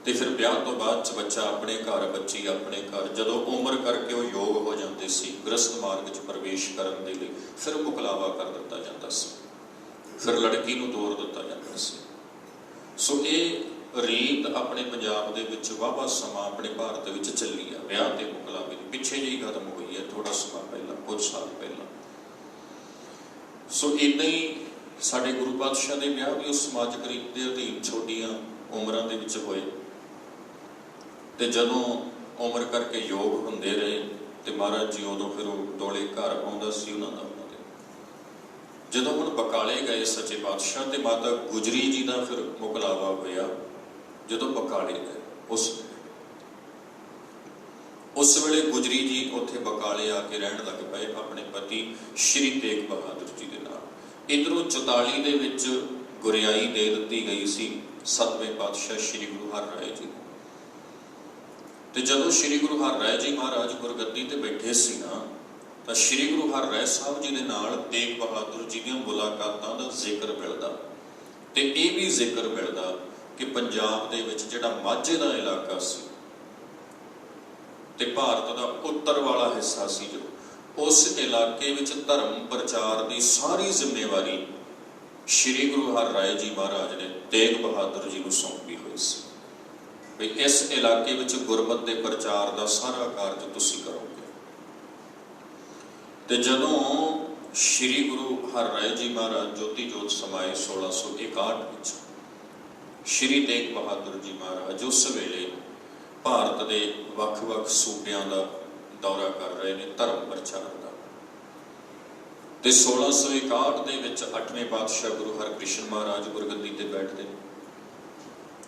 ਤੇ ਫਿਰ ਵਿਆਹ ਤੋਂ ਬਾਅਦ 'ਚ ਬੱਚਾ ਆਪਣੇ ਘਰ, ਬੱਚੀ ਆਪਣੇ ਘਰ। ਜਦੋਂ ਉਮਰ ਕਰਕੇ ਉਹ ਯੋਗ ਹੋ ਜਾਂਦੇ ਸੀ ਗ੍ਰਸਤ ਮਾਰਗ 'ਚ ਪ੍ਰਵੇਸ਼ ਕਰਨ ਦੇ ਲਈ, ਫਿਰ ਮੁਕਲਾਵਾ ਕਰ ਦਿੱਤਾ ਜਾਂਦਾ ਸੀ, ਫਿਰ ਲੜਕੀ ਨੂੰ ਤੋਰ ਦਿੱਤਾ ਜਾਂਦਾ ਸੀ। ਸੋ ਇਹ ਰੀਤ ਆਪਣੇ ਪੰਜਾਬ ਦੇ ਵਿੱਚ ਵਾਹਵਾ ਸਮਾਂ ਆਪਣੇ ਭਾਰਤ ਵਿੱਚ ਚੱਲੀ ਆ। ਵਿਆਹ ਤੇ ਮੁਕਲਾਵੇ ਦੀ ਪਿੱਛੇ ਜਿਹੀ ਖਤਮ ਹੋਈ ਹੈ ਥੋੜਾ ਸਮਾਂ ਪਹਿਲਾਂ, ਕੁਝ ਸਾਲ ਪਹਿਲਾਂ। ਸੋ ਇੱਦਾਂ ਹੀ ਸਾਡੇ ਗੁਰੂ ਪਾਤਸ਼ਾਹ ਦੇ ਵਿਆਹ ਵੀ ਉਸ ਸਮਾਜਿਕ ਰੀਤ ਦੇ ਅਧੀਨ ਛੋਟੀਆਂ ਉਮਰਾਂ ਦੇ ਵਿੱਚ ਹੋਏ। ਤੇ ਜਦੋਂ ਉਮਰ ਕਰਕੇ ਯੋਗ ਹੁੰਦੇ ਰਹੇ ਤੇ ਮਹਾਰਾਜ ਜੀ ਉਦੋਂ ਫਿਰ ਉਹ ਡੋਲੇ ਘਰ ਆਉਂਦਾ ਸੀ ਉਹਨਾਂ ਦਾ। ਜਦੋਂ ਹੁਣ ਬਕਾਲੇ ਗਏ ਸੱਚੇ ਪਾਤਸ਼ਾਹ ਤੇ ਮਾਤਾ ਗੁਜਰੀ ਜੀ ਦਾ ਫਿਰ ਮੁਕਲਾਵਾ ਹੋਇਆ। ਜਦੋਂ ਬਕਾਲੇ ਗਏ ਉਸ ਵੇਲੇ ਗੁਜਰੀ ਜੀ ਉੱਥੇ ਬਕਾਲੇ ਆ ਕੇ ਰਹਿਣ ਲੱਗ ਪਏ ਆਪਣੇ ਪਤੀ ਸ਼੍ਰੀ ਤੇਗ ਬਹਾਦਰ ਜੀ ਦੇ ਨਾਲ। ਇੱਧਰੋਂ 44 ਦੇ ਵਿੱਚ ਗੁਰਿਆਈ ਦੇ ਦਿੱਤੀ ਗਈ ਸੀ 7ਵੇਂ ਪਾਤਸ਼ਾਹ ਸ਼੍ਰੀ ਗੁਰੂ ਹਰਿਰਾਏ ਜੀ। ਤੇ ਜਦੋਂ ਸ਼੍ਰੀ ਗੁਰੂ ਹਰਿਰਾਏ ਜੀ ਮਹਾਰਾਜ ਗੁਰਗੱਦੀ ਤੇ ਬੈਠੇ ਸੀ ਨਾ, ਤਾਂ ਸ਼੍ਰੀ ਗੁਰੂ ਹਰਿਰਾਏ ਸਾਹਿਬ ਜੀ ਦੇ ਨਾਲ ਤੇਗ ਬਹਾਦਰ ਜੀ ਦੀਆਂ ਮੁਲਾਕਾਤਾਂ ਦਾ ਜ਼ਿਕਰ ਮਿਲਦਾ। ਤੇ ਇਹ ਵੀ ਜ਼ਿਕਰ ਮਿਲਦਾ ਕਿ ਪੰਜਾਬ ਦੇ ਵਿੱਚ ਜਿਹੜਾ ਮਾਝੇ ਦਾ ਇਲਾਕਾ ਸੀ ਤੇ ਭਾਰਤ ਦਾ ਉੱਤਰ ਵਾਲਾ ਹਿੱਸਾ ਸੀ, ਜੋ ਉਸ ਇਲਾਕੇ ਵਿੱਚ ਧਰਮ ਪ੍ਰਚਾਰ ਦੀ ਸਾਰੀ ਜ਼ਿੰਮੇਵਾਰੀ ਸ਼੍ਰੀ ਗੁਰੂ ਹਰਿਰਾਏ ਜੀ ਮਹਾਰਾਜ ਨੇ ਤੇਗ ਬਹਾਦਰ ਜੀ ਨੂੰ ਸੌਂਪੀ ਹੋਈ ਸੀ ਵੀ ਇਸ ਇਲਾਕੇ ਵਿੱਚ ਗੁਰਮਤਿ ਦੇ ਪ੍ਰਚਾਰ ਦਾ ਸਾਰਾ ਕਾਰਜ ਤੁਸੀਂ ਕਰੋਗੇ। ਤੇ ਜਦੋਂ ਸ਼੍ਰੀ ਗੁਰੂ ਹਰਿਰਾਏ ਜੀ ਮਹਾਰਾਜ ਜੋਤੀ ਜੋਤ ਸਮਾਏ 1661 ਵਿੱਚ, ਸ਼੍ਰੀ ਤੇਗ ਬਹਾਦਰ ਜੀ ਮਹਾਰਾਜ ਉਸ ਵੇਲੇ ਭਾਰਤ ਦੇ ਵੱਖ-ਵੱਖ ਸੂਬਿਆਂ ਦਾ ਦੌਰਾ ਕਰ ਰਹੇ ਨੇ ਧਰਮ ਪ੍ਰਚਾਰ ਦਾ। ਤੇ 1661 ਦੇ ਵਿੱਚ 8ਵੇਂ ਪਾਤਸ਼ਾਹ ਗੁਰੂ ਹਰਕ੍ਰਿਸ਼ਨ ਮਹਾਰਾਜ ਗੁਰਗੱਦੀ ਤੇ ਬੈਠਦੇ ਨੇ।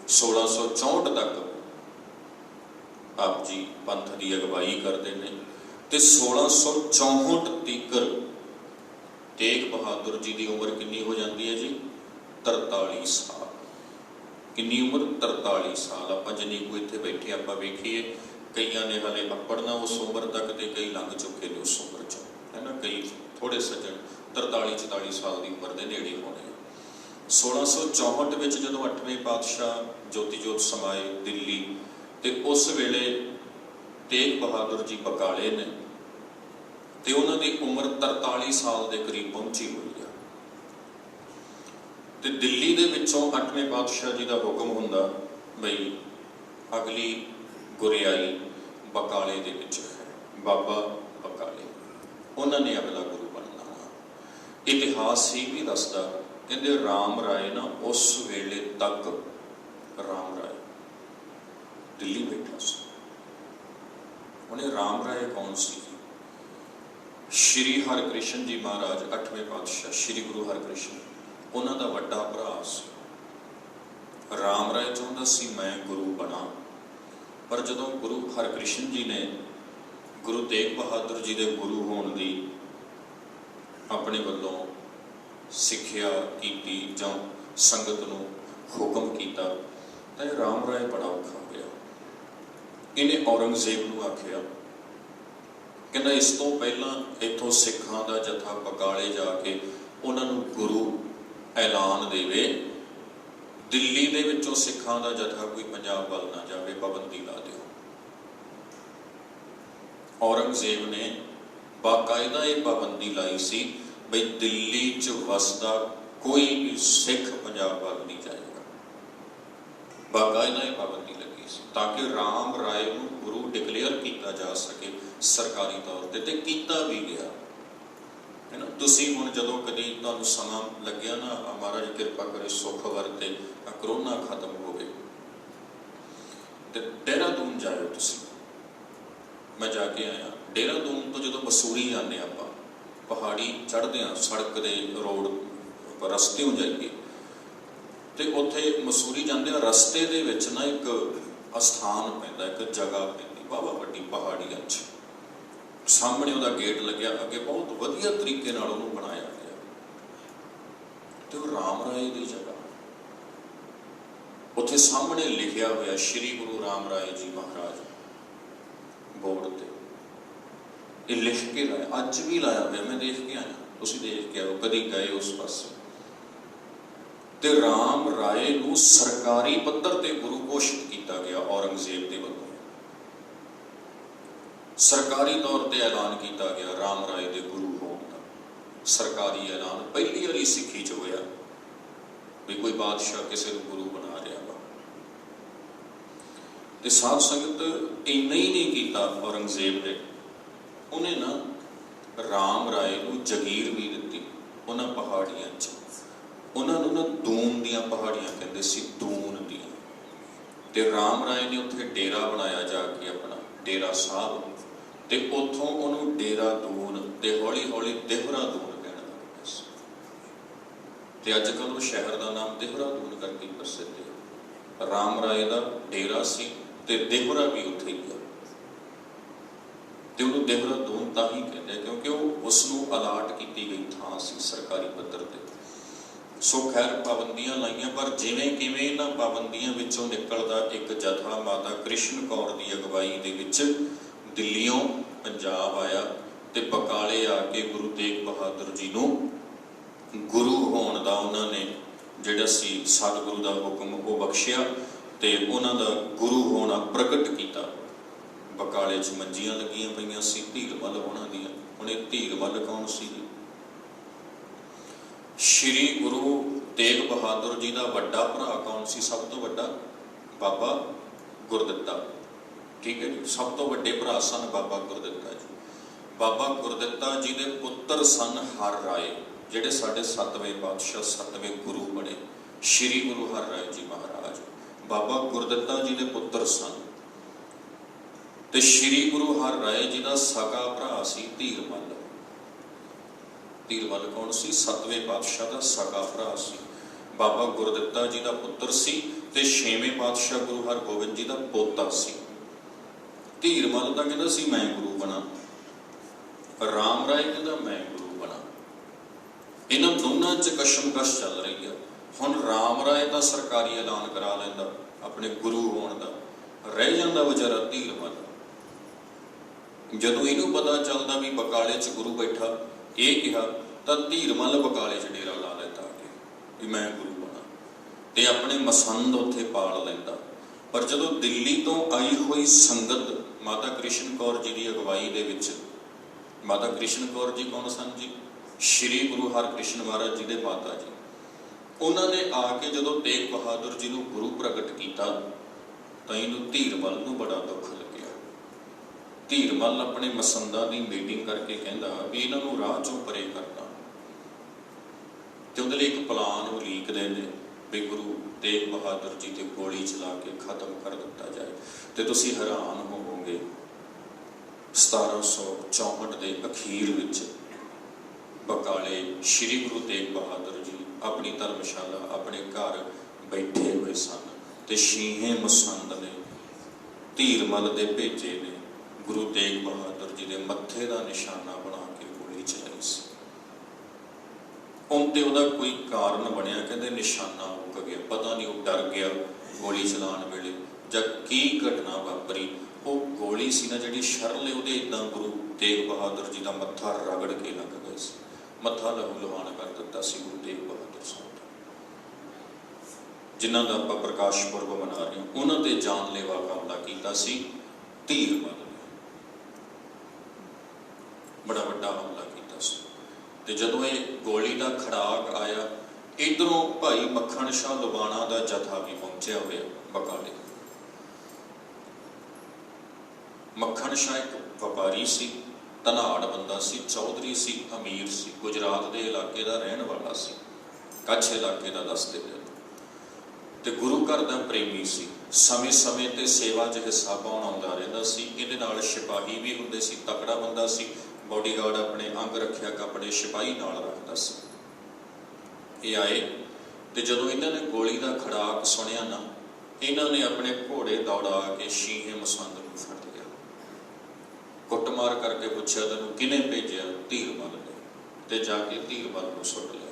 1664 ਤੱਕ ਆਪ ਜੀ ਪੰਥ ਦੀ ਅਗਵਾਈ ਕਰਦੇ ਨੇ ਤੇ 1664 ਤੀਕਰ ਤੇਗ ਬਹਾਦਰ ਜੀ ਦੀ ਉਮਰ ਕਿੰਨੀ ਹੋ ਜਾਂਦੀ ਹੈ ਜੀ? 43 ਸਾਲ। ਕਿੰਨੀ ਉਮਰ? 43 ਸਾਲ। ਆਪਾਂ ਜਿੰਨੀ ਕੋਈ ਇੱਥੇ ਬੈਠੇ ਆਪਾਂ ਵੇਖੀਏ, ਕਈਆਂ ਨੇ ਹਾਲੇ ਪੜ੍ਹਨਾ ਉਸ ਉਮਰ ਤੱਕ ਤੇ ਕਈ ਲੰਘ ਚੁੱਕੇ ਨੇ ਉਸ ਉਮਰ 'ਚ, ਹੈ ਨਾ। ਕਈ ਥੋੜੇ ਸੱਜਣ 43-44 ਸਾਲ ਦੀ ਉਮਰ ਦੇ ਨੇੜੇ ਹੋਣੇ। 1664 ਵਿੱਚ ਜਦੋਂ 8ਵੇਂ ਪਾਤਸ਼ਾਹ ਜੋਤੀ ਜੋਤ ਸਮਾਏ ਦਿੱਲੀ, ਤੇ ਉਸ ਵੇਲੇ ਤੇਗ ਬਹਾਦਰ ਜੀ ਬਕਾਲੇ ਨੇ ਤੇ ਉਹਨਾਂ ਦੀ ਉਮਰ 43 ਸਾਲ ਦੇ ਕਰੀਬ ਪਹੁੰਚੀ ਹੋਈ ਆ। ਤੇ ਦਿੱਲੀ ਦੇ ਵਿੱਚੋਂ 8ਵੇਂ ਪਾਤਸ਼ਾਹ ਜੀ ਦਾ ਹੁਕਮ ਹੁੰਦਾ ਬਈ ਅਗਲੀ ਗੁਰਿਆਈ ਬਕਾਲੇ ਦੇ ਵਿੱਚ ਹੈ, ਬਾਬਾ ਬਕਾਲੇ, ਉਹਨਾਂ ਨੇ ਅਗਲਾ ਗੁਰੂ ਬਣਨਾ। ਇਤਿਹਾਸ ਹੀ ਵੀ ਦੱਸਦਾ, ਕਹਿੰਦੇ ਰਾਮ ਰਾਏ ਨਾ ਉਸ ਵੇਲੇ ਤੱਕ, ਰਾਮ ਰਾਏ ਦਿੱਲੀ ਬੈਠਾ ਸੀ। ਉਹਨੇ ਰਾਮ ਰਾਏ ਕੌਣ ਸੀ? ਸ਼੍ਰੀ ਹਰਿਕ੍ਰਿਸ਼ਨ ਜੀ ਮਹਾਰਾਜ 8ਵੇਂ ਪਾਤਸ਼ਾਹ ਸ਼੍ਰੀ ਗੁਰੂ ਹਰਿਕ੍ਰਿਸ਼ਨ, ਉਹਨਾਂ ਦਾ ਵੱਡਾ ਭਰਾ ਸੀ राम राय चाਹੁंदा सी मैं गुरु बना, पर जदों गुरु हरकृष्ण जी ने गुरु तेग बहादुर जी के गुरु होने की अपने वालों सिक्ख्या की जां संगत नूं हुक्म किया तो राम राय बड़ा औखा होया। इन्हें औरंगजेब नूं आखिया, कहना इस तो पहला इत्थों सिखां दा जथा बकाले जाके उन्हां नूं गुरु ऐलान देवे, दिल्ली दे विचों सिखां दा जथा कोई पंजाब वल ना जावे, पाबंदी ला दिओ। औरंगजेब ने बाकायदा ये पाबंदी लाई सी बई दिल्ली च वसदा कोई भी सिख पंजाब वल नहीं जाएगा। बाकायदा ये पाबंदी लगी सी ताकि राम राय नूं गुरु डिकलेयर किया जा सके सरकारी तौर पर, ते कीता भी गया है ना। तुसीं हुण जदों कदी तुहानूं समा लग्या ना, महाराज किरपा करे सुख वरते करोना खत्म हो गए तो देहरादून जाओ तुसीं। मैं जाके आया देहरादून तो जो मसूरी आने आप पहाड़ी चढ़ते हैं, सड़क के रोड रस्ते हो जाइए तो उत्थे मसूरी जाते हैं, रस्ते दे विच ना एक अस्थान पैंदा, एक जगह पैंदी बाबा वड्डी पहाड़ियां च, सामने उहदा गेट लग्या, अगे बहुत वधिया तरीके नाल उहनूं बनाया गया तो राम राय की जगह उत्थे सामने लिखिया होया श्री गुरु राम राय जी महाराज बोर्ड ते, ये लिख के लाया, अज भी लाया हुआ, मैं देख के आया, तुसीं देख के आओ कदी गए उस पासे। ते राम राय नूं सरकारी पद्धर ते गुरु घोषित किया गया औरंगजेब के वलों, सरकारी तौर पर ऐलान किया गया राम राय के गुरु होने का। सरकारी ऐलान पहली बारी सिक्खी च होया भी कोई बादशाह किसी को गुरु बना रहा वा। ते साध संगत इन्ना ही नहीं किया औरंगजेब ने, उन्हें ना राम राय को जगीर भी दी उन्होंने पहाड़ियां च, उन्होंने ना दून दियां पहाड़ियां कहते सी, दून दियां, ते राम राय ने उत्थे डेरा बनाया जाके अपना डेरा साहब, ते उथों उन्होंने डेरा दून ते हौली हौली देहरादून कहण लग पिया सी, ते अजकल वो शहर का नाम देहरादून करके प्रसिद्ध है। राम राय का डेरा सी ते देहरा भी उत्थे ही है, ते उन्होंने देहरादून तां ही कहते हैं क्योंकि वो उसनूं अलाट की गई थां सी सरकारी पद्धर ते। सो खैर पाबंदियां लाइयां, पर जिवें किवें इन्हां पाबंदियां विचों निकलदा एक जथा माता कृष्ण कौर की अगवाई दे विच दिल्लियों पंजाब आया ते बकाले आके गुरु तेग बहादुर जी नूं गुरु होण दा उन्होंने जिहड़ा सी सतगुरु दा हुक्म वो बख्शिया ते उन्हां दा गुरु होना प्रगट किया। बकाले च मंजियां लगियां पईयां सी धीरमल उन्हां दियां। हुण इह धीरमल कौन सी? श्री गुरु तेग बहादुर जी का वड्डा भरा कौन सी? सब तो वड्डा बाबा गुरदित्ता, ठीक है जी, सब तो वड्डे भरा सन बाबा गुरदित्ता जी। बाबा गुरदित्ता जी के पुत्र सन हर राय, जिहड़े साडे 7वें पातशाह 7वें गुरु बने श्री गुरु हर राय जी महाराज, बाबा गुरदित्ता जी के पुत्र सन। ते श्री गुरु हर राय जी का सगा भरा सी धीरमल। धीरमल कौन सी? 7वें पातशाह का सगा भरा सी, बाबा गुरदित्ता जी का पुत्र सी ते 6वें पातशाह गुरु हरगोबिंद जी का पोता सी। धीरमल का कहता सी मैं गुरु बना, राम राय कहता मैं गुरु बना। इन्हां दोनों च कशमकश चल रही है। हुण राम राय का सरकारी ऐलान करा लैंदा अपने गुरु होने का, रह जांदा बेचारा धीरमल। जदों इनू पता चलता भी बकाले च गुरु बैठा, ये कहा तो धीरमल बकाले च डेरा ला लेता कि मैं गुरु बना, ते अपने मसंद उत्थे पाल लैंदा। पर जदों दिल्ली तो आई हुई संगत माता कृष्ण कौर जी की अगवाई दे विच, माता कृष्ण कौर जी कौन सन जी? श्री गुरु हरकृष्ण महाराज जी के माता जी। उन्होंने आके जदों तेग बहादुर जी को गुरु प्रगट किया तो इनू धीरमल को बड़ा दुख लग्या। धीरमल अपने मसंदा की मीटिंग करके कहता भी इन्हों राह चों परे करना, तो उहदे लई एक प्लान वो लीकदे ने भी गुरु तेग बहादुर जी ते गोली चला के खत्म कर दिता जाए। तो तुसीं हैरान होवोगे 1764 के अखीर विच बकाले श्री गुरु तेग बहादुर जी अपनी धर्मशाला अपने घर बैठे हुए सन ते शीहे मसंद ने धीरमल दे भेजे ने गुरु तेग बहादुर जी के मत्थे का निशाना बना के गोली चलाई सी। उनते उहदा कोई कारण बनया, कहते निशाना मुक गया, पता नहीं वो डर गया गोली चलाने वेले जां की घटना वापरी। वो गोली सी ना जिहड़ी शरले उहदे इदां गुरु तेग बहादुर जी का मत्था रगड़ के लग गई सी, मत्था लहू लुहान कर दिता सी गुरु तेग बहादुर साहब जिन्हां दा आपां प्रकाश पुरब मना रहे हैं। उन्हां ते जानलेवा हमला कीता सी धीरमल ने, बड़ा वड्डा हमला कीता सी। ते जदों ये गोली का खड़ाक आया, इधरों भाई मक्खण शाह लुबाणा का जथा भी पहुंचा होया बकाले। मक्खण शाह एक व्यापारी सी, धनाड़ बंदा सी, चौधरी सी, अमीर सी, गुजरात के इलाके का रहने वाला सी, कच्छ इलाके का दसते हैं। ते गुरु घर का प्रेमी सी, समय समय ते सेवा च हिस्सा पाउण आउंदा रहिंदा सी। इहदे नाल सिपाही भी हुंदे सी, तकड़ा बंदा सी, बॉडीगार्ड अपने अंग रखिया अपने सिपाही नाल रखदा सी। ये आए ते जदों इन्हां ने गोली का खड़ाक सुनिया ना, इन्हां ने अपने घोड़े दौड़ा के शीहे मसंद नूं फड़ लिया, कुटमार करके पुछया तैनूं किहने भेजिया? धीरमल ने, ते जाके धीरमल नूं सुट लिया।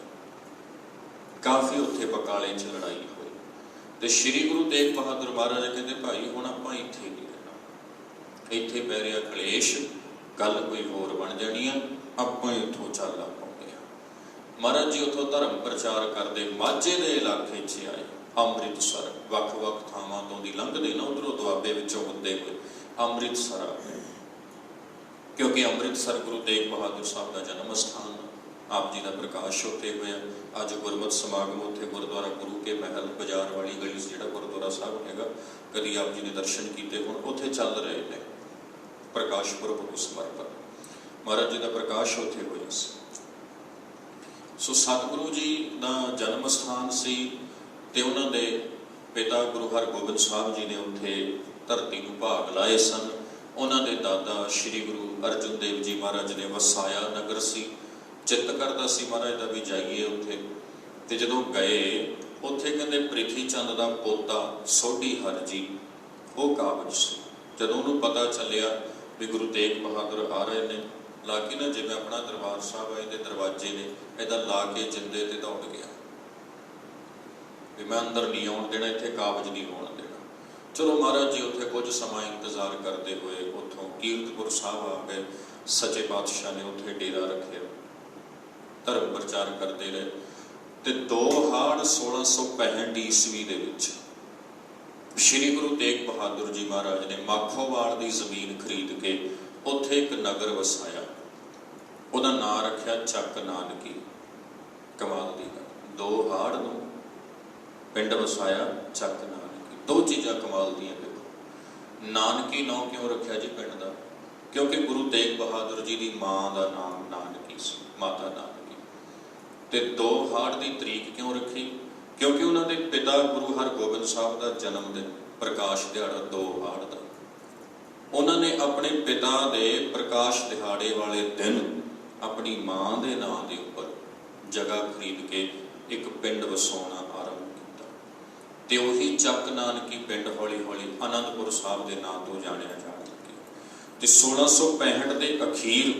काफ़ी उत्थे बकाले च लड़ाई होई ते श्री गुरु तेग बहादुर महाराज कहते भाई हुण आपां इत्थे नहीं रहना, इत्थे पै रिहा कलेश, गल कोई होर बन जानी है, आपां इत्थों चल पाउंदे आ। महाराज जी उत्थों धर्म प्रचार करते माझे के इलाके च आए, अमृतसर वख-वख थावां तों दी लंघदे ना, उधरों दुआबे विचों हुंदे हुए अमृतसर आ गए, क्योंकि अमृतसर गुरु तेग बहादुर साहब का जन्म स्थान, आप जी का प्रकाश उत्थे होया। अज गुरमत समागम उत्थे गुरुद्वारा गुरु के महल बाजार वाली गली जिहड़ा गुरुद्वारा साहब हैगा, कभी आप जी ने दर्शन किए हुण उत्थे चल रहे हैं प्रकाश पुरब नूं समर्पित, महाराज जी का प्रकाश उत्थे होया सी। सो सतगुरु जी का जन्म स्थान सी ते उन्हां दे पिता गुरु हरगोबिंद साहब जी ने उत्थे धरती नूं भाग लाए सन। उन्हां दे दादा श्री गुरु अर्जुन देव जी महाराज ने वसाया नगर सी, चित्त करता सी महाराज का भी जाइए उत्थे। ते जदों गए उत्थे कहते प्रिथी चंद का पोता सोढी हर जी वो काबज सी। जदों उन्होंने पता चलिया भी गुरु तेग बहादुर आ रहे ने, ला के ना जिवें अपना दरबार साहब आए दे दरवाजे ने इदां ला के जिंदे ते दौड़ गया भी मैं अंदर नहीं आउण देना, इत्थे काबज नहीं होण देना। चलो महाराज जी उत्थे कुछ समा इंतजार करते हुए उत्थों कीरतपुर साहब आ गए, सच्चे पातशाह ने उत्थे डेरा रखिया, धर्म प्रचार करते रहे। ते 2 हाड़ 1665 ईस्वी दे विच श्री गुरु तेग बहादुर जी महाराज ने माखोवाल की जमीन खरीद के उत्थे एक नगर वसाया, उहदा नाम रखिया चक नानकी। कमाल दी गल, 2 हाड़ नूं पिंड वसाया चक नानकी। 2 चीज़ां कमाल दियां देखो, नानकी नाम क्यों रखिया जी पिंड का? क्योंकि गुरु तेग बहादुर जी की माँ का नाम नानकी सी, माता नानकी। ते 2 हाड़ की तरीक क्यों रखी? क्योंकि उन्होंने पिता गुरु हरगोबिंद साहब का जन्म दिन प्रकाश दिहाड़ा 2 हाड़ का, उन्होंने अपने पिता के प्रकाश दिहाड़े वाले दिन अपनी माँ के नाम के उपर जगह खरीद के एक पिंड वसाउणा आरंभ किया। ते उही चक नानकी पिंड हौली हौली आनंदपुर साहब के नाम तो जानिया जाण लगे। ते 1665 के अखीर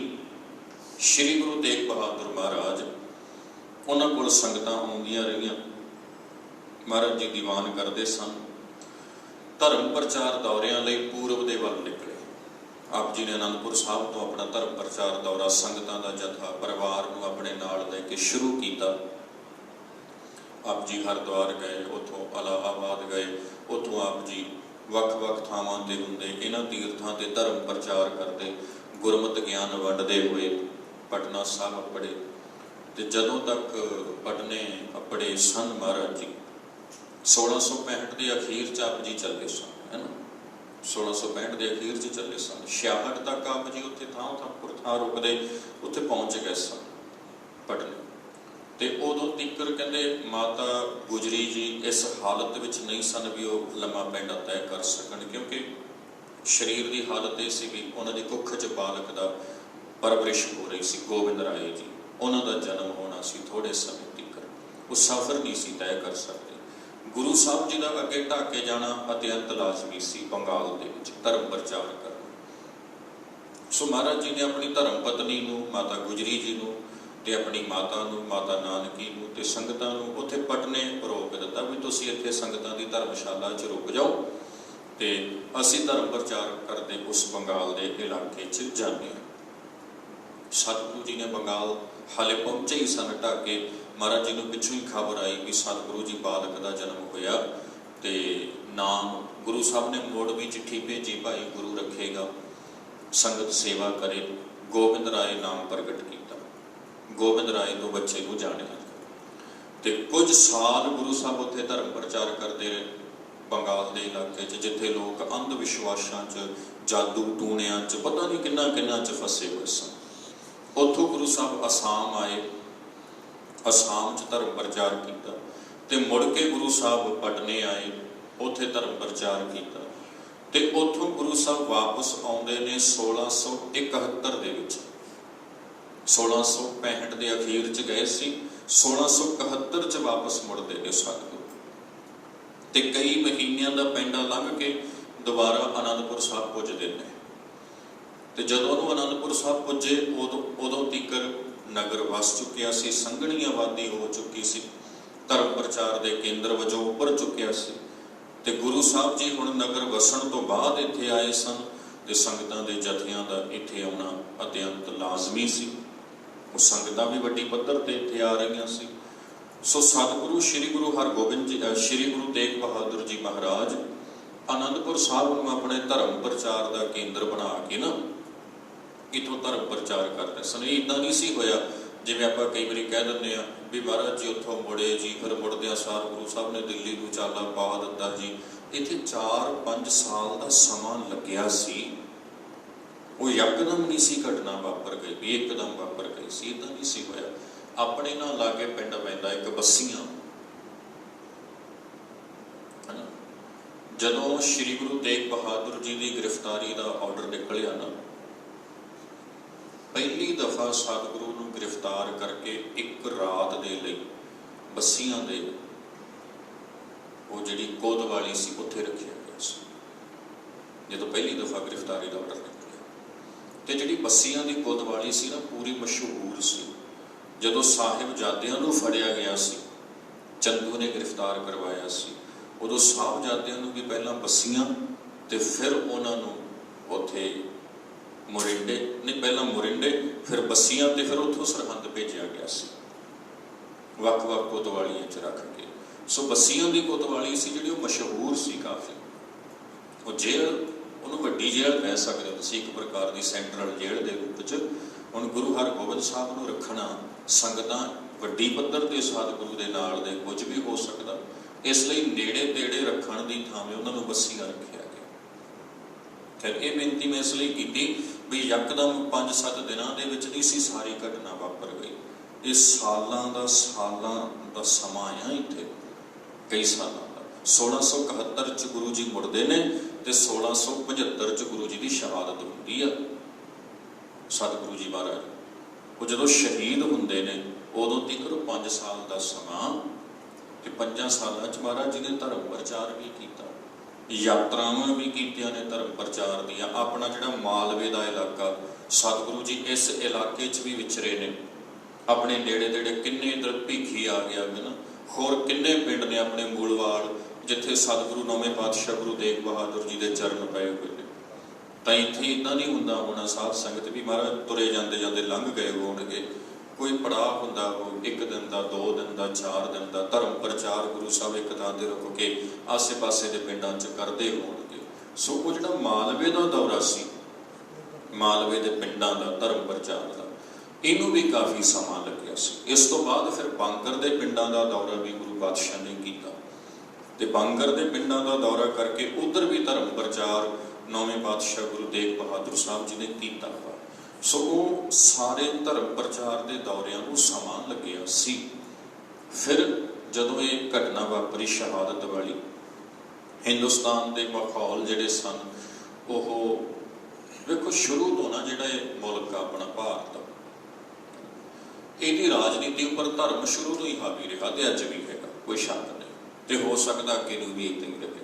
श्री गुरु तेग बहादुर महाराज उन्होंने कोल संगतां आउंदियां रहियां, महाराज जी दीवान करते सन। धर्म प्रचार दौरियां लई पूरब दे वल निकले। आप जी ने आनंदपुर साहब तो अपना धर्म प्रचार दौरा संगतां दा जथा परिवार नूं अपने नाल लैके शुरू किया। आप जी हरिद्वार गए, उतों इलाहाबाद गए, उतों आप जी वख-वख थावां ते हुंदे इन्हां तीर्थां ते धर्म प्रचार करते, गुरमत ज्ञान वंडदे हुए पटना साहब पढ़े। ते जदों तक पटने अपड़े सन महाराज जी 1665 के अखीर च आप जी चले सन, है ना, 1665 के अखीर च चले सन। 66 तक आप जी उत्थे थां रुकदे उत्थे पहुँच गए सन पटने। ते उदों तिकर कहते माता गुजरी जी इस हालत विच नहीं सन भी वो लम्मा पैंडा तय कर सकन, क्योंकि शरीर की हालत ये सी भी उन्होंने कुख च बालक का परवरिश हो रही सी। गोबिंद राय जी उन्हों का जन्म होना सी, थोड़े समय तक वो सफ़र नहीं सी तय कर सकते। ਗੁਰੂ ਸਾਹਿਬ ਜੀ ਦਾ ਅੱਗੇ ਢਾਕੇ ਜਾਣਾ ਅਤਿਅੰਤ ਲਾਜ਼ਮੀ ਸੀ ਬੰਗਾਲ ਦੇ ਵਿੱਚ ਧਰਮ ਪ੍ਰਚਾਰ ਕਰਨਾ। ਸੋ ਮਹਾਰਾਜ ਜੀ ਨੇ ਆਪਣੀ ਧਰਮ ਪਤਨੀ ਨੂੰ ਮਾਤਾ ਗੁਜਰੀ ਜੀ ਨੂੰ ਤੇ ਆਪਣੀ ਮਾਤਾ ਨੂੰ ਮਾਤਾ ਨਾਨਕੀ ਨੂੰ ਤੇ ਸੰਗਤਾਂ ਨੂੰ ਉੱਥੇ ਪਟਨੇ ਰੋਕ ਦਿੱਤਾ ਵੀ ਤੁਸੀਂ ਇੱਥੇ ਸੰਗਤਾਂ ਦੀ ਧਰਮਸ਼ਾਲਾ 'ਚ ਰੁਕ ਜਾਓ ਤੇ ਅਸੀਂ ਧਰਮ ਪ੍ਰਚਾਰ ਕਰਦੇ ਉਸ ਬੰਗਾਲ ਦੇ ਇਲਾਕੇ 'ਚ ਜਾਂਦੇ ਹਾਂ। ਸਤਿਗੁਰੂ ਜੀ ਨੇ ਬੰਗਾਲ ਹਾਲੇ ਪਹੁੰਚੇ ਹੀ ਸਨ ਢਾਕੇ। ਮਹਾਰਾਜ ਜੀ ਨੂੰ ਪਿੱਛੋਂ ਹੀ ਖਬਰ ਆਈ ਵੀ ਸਤਿਗੁਰੂ ਜੀ ਬਾਲਕ ਦਾ ਜਨਮ ਹੋਇਆ ਤੇ ਨਾਮ ਗੁਰੂ ਸਾਹਿਬ ਨੇ ਮੋੜ ਵੀ ਚਿੱਠੀ ਭੇਜੀ, ਭਾਈ ਗੁਰੂ ਰੱਖੇਗਾ, ਸੰਗਤ ਸੇਵਾ ਕਰੇ। ਗੋਬਿੰਦ ਰਾਏ ਨਾਮ ਪ੍ਰਗਟ ਕੀਤਾ, ਗੋਬਿੰਦ ਰਾਏ ਤੋਂ ਬੱਚੇ ਨੂੰ ਜਾਣਿਆ ਤੇ ਕੁਝ ਸਾਲ ਗੁਰੂ ਸਾਹਿਬ ਉੱਥੇ ਧਰਮ ਪ੍ਰਚਾਰ ਕਰਦੇ ਰਹੇ ਬੰਗਾਲ ਦੇ ਇਲਾਕੇ 'ਚ, ਜਿੱਥੇ ਲੋਕ ਅੰਧ ਵਿਸ਼ਵਾਸਾਂ 'ਚ, ਜਾਦੂ ਟੂਣਿਆਂ 'ਚ, ਪਤਾ ਨਹੀਂ ਕਿੰਨਾ 'ਚ ਫਸੇ ਹੋਏ ਸਨ। ਉੱਥੋਂ ਗੁਰੂ ਸਾਹਿਬ ਅਸਾਮ ਆਏ, ਅਸਾਮ 'ਚ ਧਰਮ ਪ੍ਰਚਾਰ ਕੀਤਾ ਤੇ ਮੁੜ ਕੇ ਗੁਰੂ ਸਾਹਿਬ ਪਟਨੇ ਆਏ, ਉੱਥੇ ਧਰਮ ਪ੍ਰਚਾਰ ਕੀਤਾ ਤੇ ਉੱਥੋਂ ਗੁਰੂ ਸਾਹਿਬ ਵਾਪਸ ਆਉਂਦੇ ਨੇ 1671 ਦੇ ਵਿੱਚ। 1665 ਦੇ ਅਖੀਰ 'ਚ ਗਏ ਸੀ, 1671 'ਚ ਵਾਪਸ ਮੁੜਦੇ ਨੇ ਸਤਿਗੁਰੂ ਤੇ ਕਈ ਮਹੀਨਿਆਂ ਦਾ ਪੈਂਡਾ ਲੰਘ ਕੇ ਦੁਬਾਰਾ ਅਨੰਦਪੁਰ ਸਾਹਿਬ ਪੁੱਜਦੇ ਨੇ ਤੇ ਜਦੋਂ ਉਹ ਅਨੰਦਪੁਰ ਸਾਹਿਬ ਪੁੱਜੇ ਉਦੋਂ ਤੀਕਰ ਨਗਰ ਵਸ ਚੁੱਕਿਆ ਸੀ, ਸੰਘਣੀ ਆਬਾਦੀ ਹੋ ਚੁੱਕੀ ਸੀ, ਧਰਮ ਪ੍ਰਚਾਰ ਦੇ ਕੇਂਦਰ ਵਜੋਂ ਉੱਭਰ ਚੁੱਕਿਆ ਸੀ ਤੇ ਗੁਰੂ ਸਾਹਿਬ ਜੀ ਹੁਣ ਨਗਰ ਵਸਣ ਤੋਂ ਬਾਅਦ ਇੱਥੇ ਆਏ ਸਨ ਤੇ ਸੰਗਤਾਂ ਦੇ ਜਥਿਆਂ ਦਾ ਇੱਥੇ ਆਉਣਾ ਅਤਿਅੰਤ ਲਾਜ਼ਮੀ ਸੀ। ਉਹ ਸੰਗਤਾਂ ਵੀ ਵੱਡੀ ਪੱਧਰ ਤੇ ਇੱਥੇ ਆ ਰਹੀਆਂ ਸੀ। ਸੋ ਸਤਿਗੁਰੂ ਸ੍ਰੀ ਗੁਰੂ ਹਰਗੋਬਿੰਦ ਜੀ, ਸ੍ਰੀ ਗੁਰੂ ਤੇਗ ਬਹਾਦਰ ਜੀ ਮਹਾਰਾਜ ਅਨੰਦਪੁਰ ਸਾਹਿਬ ਨੂੰ ਆਪਣੇ ਧਰਮ ਪ੍ਰਚਾਰ ਦਾ ਕੇਂਦਰ ਬਣਾ ਕੇ ਨਾ ਇੱਥੋਂ ਧਰਮ ਪ੍ਰਚਾਰ ਕਰਦੇ ਸਨ। ਇਹ ਇੱਦਾਂ ਨਹੀਂ ਸੀ ਹੋਇਆ ਜਿਵੇਂ ਆਪਾਂ ਕਈ ਵਾਰੀ ਕਹਿ ਦਿੰਦੇ ਆ ਵੀ ਮਹਾਰਾਜ ਜੀ ਉੱਥੋਂ ਮੁੜੇ ਜੀ, ਫਿਰ ਮੁੜਦਿਆਂ ਸਾਰ ਗੁਰੂ ਸਾਹਿਬ ਨੇ ਦਿੱਲੀ ਨੂੰ ਚਾਲਾ ਪਾ ਦਿੱਤਾ ਜੀ। ਇੱਥੇ 4-5 ਸਾਲ ਦਾ ਸਮਾਂ ਲੱਗਿਆ ਸੀ। ਉਹ ਯਕਦਮ ਨਹੀਂ ਸੀ ਘਟਨਾ ਵਾਪਰ ਗਈ ਵੀ ਇੱਕਦਮ ਵਾਪਰ ਗਈ ਸੀ, ਇੱਦਾਂ ਨਹੀਂ ਸੀ ਹੋਇਆ। ਆਪਣੇ ਨਾਲ ਲਾਗੇ ਪਿੰਡ ਪੈਂਦਾ ਇੱਕ ਬੱਸੀਆਂ, ਹਨਾ। ਜਦੋਂ ਸ੍ਰੀ ਗੁਰੂ ਤੇਗ ਬਹਾਦਰ ਜੀ ਦੀ ਗ੍ਰਿਫਤਾਰੀ ਦਾ ਆਰਡਰ ਨਿਕਲਿਆ ਨਾ, ਪਹਿਲੀ ਦਫਾ ਸਤਿਗੁਰੂ ਨੂੰ ਗ੍ਰਿਫਤਾਰ ਕਰਕੇ ਇੱਕ ਰਾਤ ਦੇ ਲਈ ਬੱਸੀਆਂ ਦੇ ਉਹ ਜਿਹੜੀ ਕੋਤਵਾਲੀ ਸੀ ਉੱਥੇ ਰੱਖਿਆ ਗਿਆ ਸੀ। ਜਦੋਂ ਪਹਿਲੀ ਦਫਾ ਗ੍ਰਿਫਤਾਰੀ ਦਾ ਆਰਡਰ ਨਿਕਲਿਆ ਤੇ ਜਿਹੜੀ ਬੱਸੀਆਂ ਦੀ ਕੋਤਵਾਲੀ ਸੀ ਨਾ ਪੂਰੀ ਮਸ਼ਹੂਰ ਸੀ। ਜਦੋਂ ਸਾਹਿਬਜ਼ਾਦਿਆਂ ਨੂੰ ਫੜਿਆ ਗਿਆ ਸੀ, ਚੰਦੂ ਨੇ ਗ੍ਰਿਫਤਾਰ ਕਰਵਾਇਆ ਸੀ, ਉਦੋਂ ਸਾਹਿਬਜ਼ਾਦਿਆਂ ਨੂੰ ਵੀ ਪਹਿਲਾਂ ਬੱਸੀਆਂ ਤੇ ਫਿਰ ਉਹਨਾਂ ਨੂੰ ਉੱਥੇ ਮੋਰਿੰਡੇ, ਨਹੀਂ ਪਹਿਲਾਂ ਮੋਰਿੰਡੇ ਫਿਰ ਬੱਸੀਆਂ ਤੇ ਫਿਰ ਉੱਥੋਂ ਸਰਹੰਦ ਭੇਜਿਆ ਗਿਆ ਸੀ ਵੱਖ-ਵੱਖ ਕੋਤਵਾਲੀਆਂ 'ਚ ਰੱਖ ਕੇ। ਸੋ ਬੱਸੀਆਂ ਦੀ ਕੋਤਵਾਲੀ ਸੀ ਜਿਹੜੀ ਉਹ ਮਸ਼ਹੂਰ ਸੀ ਕਾਫੀ। ਉਹ ਜੇਲ੍ਹ, ਉਹਨੂੰ ਵੱਡੀ ਜੇਲ੍ਹ ਕਹਿ ਸਕਦੇ ਹੋ ਤੁਸੀਂ, ਇੱਕ ਪ੍ਰਕਾਰ ਦੀ ਸੈਂਟਰਲ ਜੇਲ੍ਹ ਦੇ ਰੂਪ 'ਚ। ਹੁਣ ਗੁਰੂ ਹਰਗੋਬਿੰਦ ਸਾਹਿਬ ਨੂੰ ਰੱਖਣਾ ਸੰਗਤਾਂ ਵੱਡੀ ਪੱਧਰ ਤੇ ਸਤਿਗੁਰੂ ਦੇ ਨਾਲ ਦੇ ਕੁਝ ਵੀ ਹੋ ਸਕਦਾ, ਇਸ ਲਈ ਨੇੜੇ ਤੇੜੇ ਰੱਖਣ ਦੀ ਥਾਵੇਂ ਉਹਨਾਂ ਨੂੰ ਬੱਸੀਆਂ ਰੱਖਿਆ ਗਿਆ। ਫਿਰ ਇਹ ਬੇਨਤੀ ਮੈਂ ਇਸ ਲਈ ਕੀਤੀ ਵੀ ਯਕਦਮ 5-7 ਦਿਨਾਂ ਦੇ ਵਿੱਚ ਨਹੀਂ ਸੀ ਸਾਰੀ ਘਟਨਾ ਵਾਪਰ ਗਈ। ਇਹ ਸਾਲਾਂ ਦਾ ਸਮਾਂ ਆ ਇੱਥੇ, ਕਈ ਸਾਲਾਂ ਦਾ। 1671 'ਚ ਗੁਰੂ ਜੀ ਮੁੜਦੇ ਨੇ ਤੇ 1675 'ਚ ਗੁਰੂ ਜੀ ਦੀ ਸ਼ਹਾਦਤ ਹੁੰਦੀ ਆ। ਸਤਿਗੁਰੂ ਜੀ ਮਹਾਰਾਜ ਉਹ ਜਦੋਂ ਸ਼ਹੀਦ ਹੁੰਦੇ ਨੇ ਉਦੋਂ ਤੱਕ 5 ਸਾਲ ਦਾ ਸਮਾਂ ਤੇ 5 ਸਾਲਾਂ 'ਚ ਮਹਾਰਾਜ ਜੀ ਨੇ ਧਰਮ ਪ੍ਰਚਾਰ ਵੀ ਕੀਤਾ, ਯਾਤਰਾਵਾਂ ਵੀ ਕੀਤੀਆਂ ਨੇ ਧਰਮ ਪ੍ਰਚਾਰ ਦੀਆਂ। ਆਪਣਾ ਜਿਹੜਾ ਮਾਲਵੇ ਦਾ ਇਲਾਕਾ, ਸਤਿਗੁਰੂ ਜੀ ਇਸ ਇਲਾਕੇ 'ਚ ਵੀ ਵਿਚਰੇ ਨੇ। ਆਪਣੇ ਨੇੜੇ ਤੇੜੇ ਕਿੰਨੇ ਇੱਧਰ ਭੀਖੀ ਆ ਗਿਆ ਨਾ, ਹੋਰ ਕਿੰਨੇ ਪਿੰਡ ਨੇ ਆਪਣੇ ਮੂਲਵਾਲ ਜਿੱਥੇ ਸਤਿਗੁਰੂ ਨੌਵੇਂ ਪਾਤਸ਼ਾਹ ਗੁਰੂ ਤੇਗ ਬਹਾਦਰ ਜੀ ਦੇ ਚਰਨ ਪਏ ਹੋਏ ਨੇ। ਤਾਂ ਇੱਥੇ ਇੱਦਾਂ ਨਹੀਂ ਹੁੰਦਾ ਹੋਣਾ ਸਾਧ ਸੰਗਤ ਵੀ ਮਹਾਰਾਜ ਤੁਰੇ ਜਾਂਦੇ ਜਾਂਦੇ ਲੰਘ ਗਏ ਹੋਣਗੇ। ਕੋਈ ਪੜਾਅ ਹੁੰਦਾ ਉਹ 1 ਦਿਨ ਦਾ, 2 ਦਿਨ ਦਾ, 4 ਦਿਨ ਦਾ ਧਰਮ ਪ੍ਰਚਾਰ ਗੁਰੂ ਸਾਹਿਬ ਇੱਕ ਥਾਂ ਤੇ ਰੁਕ ਕੇ ਆਸੇ ਪਾਸੇ ਦੇ ਪਿੰਡਾਂ 'ਚ ਕਰਦੇ ਹੋਣਗੇ। ਸੋ ਉਹ ਜਿਹੜਾ ਮਾਲਵੇ ਦਾ ਦੌਰਾ ਸੀ, ਮਾਲਵੇ ਦੇ ਪਿੰਡਾਂ ਦਾ ਧਰਮ ਪ੍ਰਚਾਰ ਦਾ, ਇਹਨੂੰ ਵੀ ਕਾਫੀ ਸਮਾਂ ਲੱਗਿਆ ਸੀ। ਇਸ ਤੋਂ ਬਾਅਦ ਫਿਰ ਬਾਂਗਰ ਦੇ ਪਿੰਡਾਂ ਦਾ ਦੌਰਾ ਵੀ ਗੁਰੂ ਪਾਤਸ਼ਾਹ ਨੇ ਕੀਤਾ ਤੇ ਬਾਂਗਰ ਦੇ ਪਿੰਡਾਂ ਦਾ ਦੌਰਾ ਕਰਕੇ ਉੱਧਰ ਵੀ ਧਰਮ ਪ੍ਰਚਾਰ ਨੌਵੇਂ ਪਾਤਸ਼ਾਹ ਗੁਰੂ ਤੇਗ ਬਹਾਦਰ ਸਾਹਿਬ ਜੀ ਨੇ ਕੀਤਾ। ਸੋ ਉਹ ਸਾਰੇ ਧਰਮ ਪ੍ਰਚਾਰ ਦੇ ਦੌਰਿਆਂ ਨੂੰ ਸਮਾਂ ਲੱਗਿਆ ਸੀ। ਫਿਰ ਜਦੋਂ ਇਹ ਘਟਨਾ ਵਾਪਰੀ ਸ਼ਹਾਦਤ ਵਾਲੀ, ਹਿੰਦੁਸਤਾਨ ਦੇ ਮਾਹੌਲ ਜਿਹੜੇ ਸਨ ਉਹ ਵੇਖੋ, ਸ਼ੁਰੂ ਤੋਂ ਨਾ ਜਿਹੜਾ ਇਹ ਮੁਲਕ ਆਪਣਾ ਭਾਰਤ, ਇਹਦੀ ਰਾਜਨੀਤੀ ਉੱਪਰ ਧਰਮ ਸ਼ੁਰੂ ਤੋਂ ਹੀ ਹਾਵੀ ਰਿਹਾ ਤੇ ਅੱਜ ਵੀ ਹੈਗਾ, ਕੋਈ ਸ਼ੱਕ ਨਹੀਂ। ਤੇ ਹੋ ਸਕਦਾ ਅੱਗੇ ਨੂੰ ਵੀ ਇਦਾਂ ਹੀ ਰਹੇ।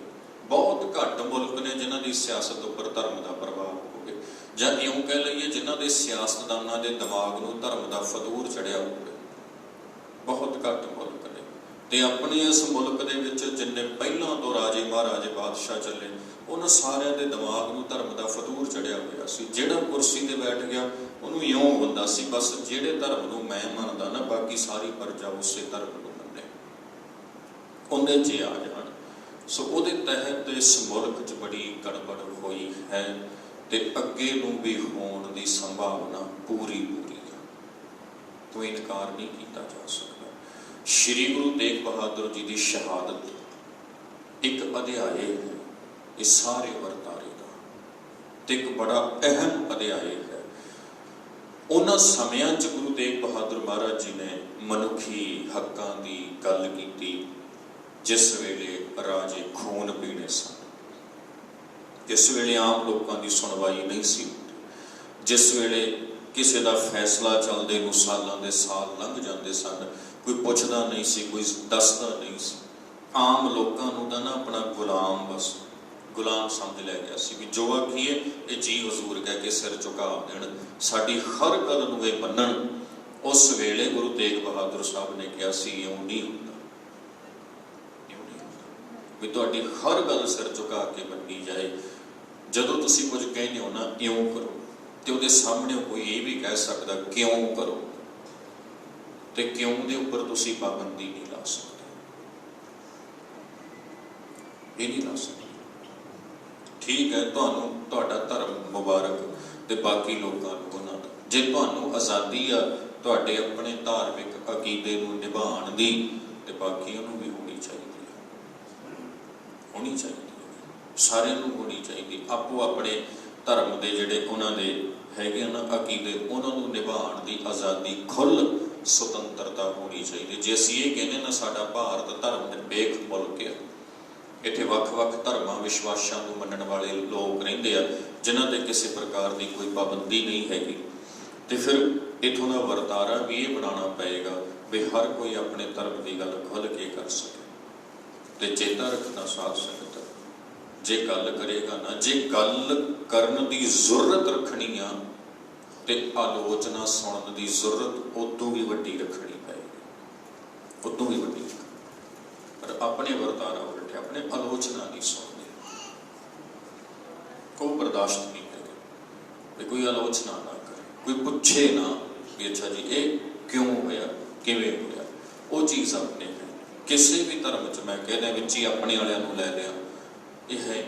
ਬਹੁਤ ਘੱਟ ਮੁਲਕ ਨੇ ਜਿਨ੍ਹਾਂ ਦੀ ਸਿਆਸਤ ਉੱਪਰ ਧਰਮ ਦਾ ਪ੍ਰਭਾਵ ਹੋਵੇ, ਜਾਂ ਇਉਂ ਕਹਿ ਲਈਏ ਜਿਨ੍ਹਾਂ ਦੇ ਸਿਆਸਤਦਾਨਾਂ ਦੇ ਦਿਮਾਗ ਨੂੰ ਧਰਮ ਦਾ ਫਤੂਰ ਚੜਿਆ ਹੋਵੇ। ਬਹੁਤ ਘੱਟ ਮੁਲਕ ਨੇ। ਤੇ ਆਪਣੇ ਇਸ ਮੁਲਕ ਦੇ ਵਿੱਚ ਜਿੰਨੇ ਪਹਿਲਾਂ ਤੋਂ ਰਾਜੇ ਮਹਾਰਾਜੇ ਬਾਦਸ਼ਾਹ ਚੱਲੇ, ਉਹਨਾਂ ਸਾਰਿਆਂ ਦੇ ਦਿਮਾਗ ਨੂੰ ਧਰਮ ਦਾ ਫਤੂਰ ਚੜਿਆ ਹੋਇਆ ਸੀ। ਜਿਹੜਾ ਕੁਰਸੀ ਤੇ ਬੈਠ ਗਿਆ ਉਹਨੂੰ ਇਉਂ ਹੁੰਦਾ ਸੀ ਬਸ ਜਿਹੜੇ ਧਰਮ ਨੂੰ ਮੈਂ ਮੰਨਦਾ ਨਾ, ਬਾਕੀ ਸਾਰੀ ਪ੍ਰਜਾ ਉਸੇ ਧਰਮ ਨੂੰ ਮੰਨੇ, ਉਹਦੇ 'ਚ ਆ ਜਾਣ। ਸੋ ਉਹਦੇ ਤਹਿਤ ਇਸ ਮੁਲਕ 'ਚ ਬੜੀ ਗੜਬੜ ਹੋਈ ਹੈ ਤੇ ਅੱਗੇ ਨੂੰ ਵੀ ਹੋਣ ਦੀ ਸੰਭਾਵਨਾ ਪੂਰੀ ਹੈ। ਤੋਂ ਇਨਕਾਰ ਨਹੀਂ ਕੀਤਾ ਜਾ ਸਕਦਾ। ਸ਼੍ਰੀ ਗੁਰੂ ਤੇਗ ਬਹਾਦਰ ਜੀ ਦੀ ਸ਼ਹਾਦਤ ਇੱਕ ਅਧਿਆਇ ਹੈ ਇਸ ਸਾਰੇ ਵਰਤਾਰੇ ਦਾ, ਤੇ ਇੱਕ ਬੜਾ ਅਹਿਮ ਅਧਿਆਇ ਹੈ। ਉਹਨਾਂ ਸਮਿਆਂ 'ਚ ਗੁਰੂ ਤੇਗ ਬਹਾਦਰ ਮਹਾਰਾਜ ਜੀ ਨੇ ਮਨੁੱਖੀ ਹੱਕਾਂ ਦੀ ਗੱਲ ਕੀਤੀ ਜਿਸ ਵੇਲੇ ਰਾਜੇ ਖੂਨ ਪੀਣੇ ਸਨ, ਜਿਸ ਵੇਲੇ ਆਮ ਲੋਕਾਂ ਦੀ ਸੁਣਵਾਈ ਨਹੀਂ ਸੀ, ਜਿਸ ਵੇਲੇ ਕਿਸੇ ਦਾ ਫੈਸਲਾ ਚੱਲਦੇ ਨੂੰ ਸਾਲਾਂ ਦੇ ਸਾਲ ਲੰਘ ਜਾਂਦੇ ਸਨ, ਕੋਈ ਪੁੱਛਦਾ ਨਹੀਂ ਸੀ, ਕੋਈ ਦੱਸਦਾ ਨਹੀਂ ਸੀ। ਆਮ ਲੋਕਾਂ ਨੂੰ ਤਾਂ ਨਾ ਆਪਣਾ ਗੁਲਾਮ ਸਮਝ ਲਿਆ ਗਿਆ ਸੀ ਵੀ ਜੋ ਆਖੀਏ ਇਹ ਜੀ ਹਜ਼ੂਰ ਕਹਿ ਕੇ ਸਿਰ ਝੁਕਾ ਦੇਣ, ਸਾਡੀ ਹਰ ਗੱਲ ਨੂੰ ਇਹ ਮੰਨਣ। ਉਸ ਵੇਲੇ ਗੁਰੂ ਤੇਗ ਬਹਾਦਰ ਸਾਹਿਬ ਨੇ ਕਿਹਾ ਸੀ ਇਉਂ ਨਹੀਂ ਹੁੰਦਾ, ਵੀ ਤੁਹਾਡੀ ਹਰ ਗੱਲ ਸਿਰ ਝੁਕਾ ਕੇ ਮੰਨੀ ਜਾਏ। ਜਦੋਂ ਤੁਸੀਂ ਕੁਝ ਕਹਿੰਦੇ ਹੋ ਨਾ ਇਉਂ ਕਰੋ, ਤੇ ਉਹਦੇ ਸਾਹਮਣੇ ਕੋਈ ਇਹ ਵੀ ਕਹਿ ਸਕਦਾ ਕਿਉਂ ਕਰੋ, ਤੇ ਕਿਉਂ ਦੇ ਉੱਪਰ ਤੁਸੀਂ ਪਾਬੰਦੀ ਨਹੀਂ ਲਾ ਸਕਦੇ, ਇਹ ਨਹੀਂ ਲਾ ਸਕਦੇ। ਠੀਕ ਹੈ, ਤੁਹਾਨੂੰ ਤੁਹਾਡਾ ਧਰਮ ਮੁਬਾਰਕ ਤੇ ਬਾਕੀ ਲੋਕਾਂ ਨੂੰ ਉਹਨਾਂ ਦਾ। ਜੇ ਤੁਹਾਨੂੰ ਆਜ਼ਾਦੀ ਆ ਤੁਹਾਡੇ ਆਪਣੇ ਧਾਰਮਿਕ ਅਕੀਦੇ ਨੂੰ ਨਿਭਾਉਣ ਦੀ, ਤੇ ਬਾਕੀਆਂ ਨੂੰ ਵੀ ਹੋਣੀ ਚਾਹੀਦੀ ਹੈ, ਹੋਣੀ ਚਾਹੀਦੀ ਹੈ, ਸਾਰਿਆਂ ਨੂੰ ਹੋਣੀ ਚਾਹੀਦੀ। ਆਪੋ ਆਪਣੇ ਧਰਮ ਦੇ ਜਿਹੜੇ ਉਹਨਾਂ ਦੇ ਹੈਗੇ ਨਾ ਅਕੀਦੇ, ਉਹਨਾਂ ਨੂੰ ਨਿਭਾਉਣ ਦੀ ਆਜ਼ਾਦੀ, ਖੁੱਲ੍ਹ ਸੁਤੰਤਰਤਾ ਹੋਣੀ ਚਾਹੀਦੀ। ਜੇ ਅਸੀਂ ਇਹ ਕਹਿੰਦੇ ਨਾ ਸਾਡਾ ਭਾਰਤ ਧਰਮ ਨਿਰਪੇਖ ਮੁਲਕ ਹੈ, ਇੱਥੇ ਵੱਖ-ਵੱਖ ਧਰਮਾਂ ਵਿਸ਼ਵਾਸਾਂ ਨੂੰ ਮੰਨਣ ਵਾਲੇ ਲੋਕ ਰਹਿੰਦੇ ਆ ਜਿਨ੍ਹਾਂ 'ਤੇ ਕਿਸੇ ਪ੍ਰਕਾਰ ਦੀ ਕੋਈ ਪਾਬੰਦੀ ਨਹੀਂ ਹੈਗੀ, ਤੇ ਫਿਰ ਇੱਥੋਂ ਦਾ ਵਰਤਾਰਾ ਵੀ ਇਹ ਬਣਾਉਣਾ ਪਏਗਾ ਵੀ ਹਰ ਕੋਈ ਆਪਣੇ ਧਰਮ ਦੀ ਗੱਲ ਖੁੱਲ੍ਹ ਕੇ ਕਰ ਸਕੇ। ਤੇ ਚੇਤਾ ਰੱਖਣਾ ਸਾਧ ਸੰਗਤ, ਜੇ ਗੱਲ ਕਰੇਗਾ ਨਾ, ਜੇ ਗੱਲ ਕਰਨ ਦੀ ਜ਼ਰੂਰਤ ਰੱਖਣੀ ਆ ਤੇ ਆਲੋਚਨਾ ਸੁਣਨ ਦੀ ਜ਼ਰੂਰਤ ਉਦੋਂ ਵੀ ਵੱਡੀ ਰੱਖਣੀ ਪਏਗੀ, ਉਦੋਂ ਵੀ ਵੱਡੀ। ਪਰ ਆਪਣੇ ਵਰਤਾਰਾ ਉਲਟੇ, ਆਪਣੇ ਆਲੋਚਨਾ ਨਹੀਂ ਸੁਣਦੇ, ਕੋਈ ਬਰਦਾਸ਼ਤ ਨਹੀਂ ਹੈਗਾ ਵੀ ਕੋਈ ਆਲੋਚਨਾ ਨਾ ਕਰੇ, ਕੋਈ ਪੁੱਛੇ ਨਾ ਵੀ ਅੱਛਾ ਜੀ ਇਹ ਕਿਉਂ ਹੋਇਆ, ਕਿਵੇਂ ਹੋਇਆ। ਉਹ ਚੀਜ਼ ਆਪਣੇ ਹੈ। ਕਿਸੇ ਵੀ ਧਰਮ 'ਚ ਮੈਂ ਕਹਿੰਦਾ ਵਿੱਚ ਹੀ ਆਪਣੇ ਵਾਲਿਆਂ ਨੂੰ ਲੈ ਲਿਆ, ਇਹ ਹੈ।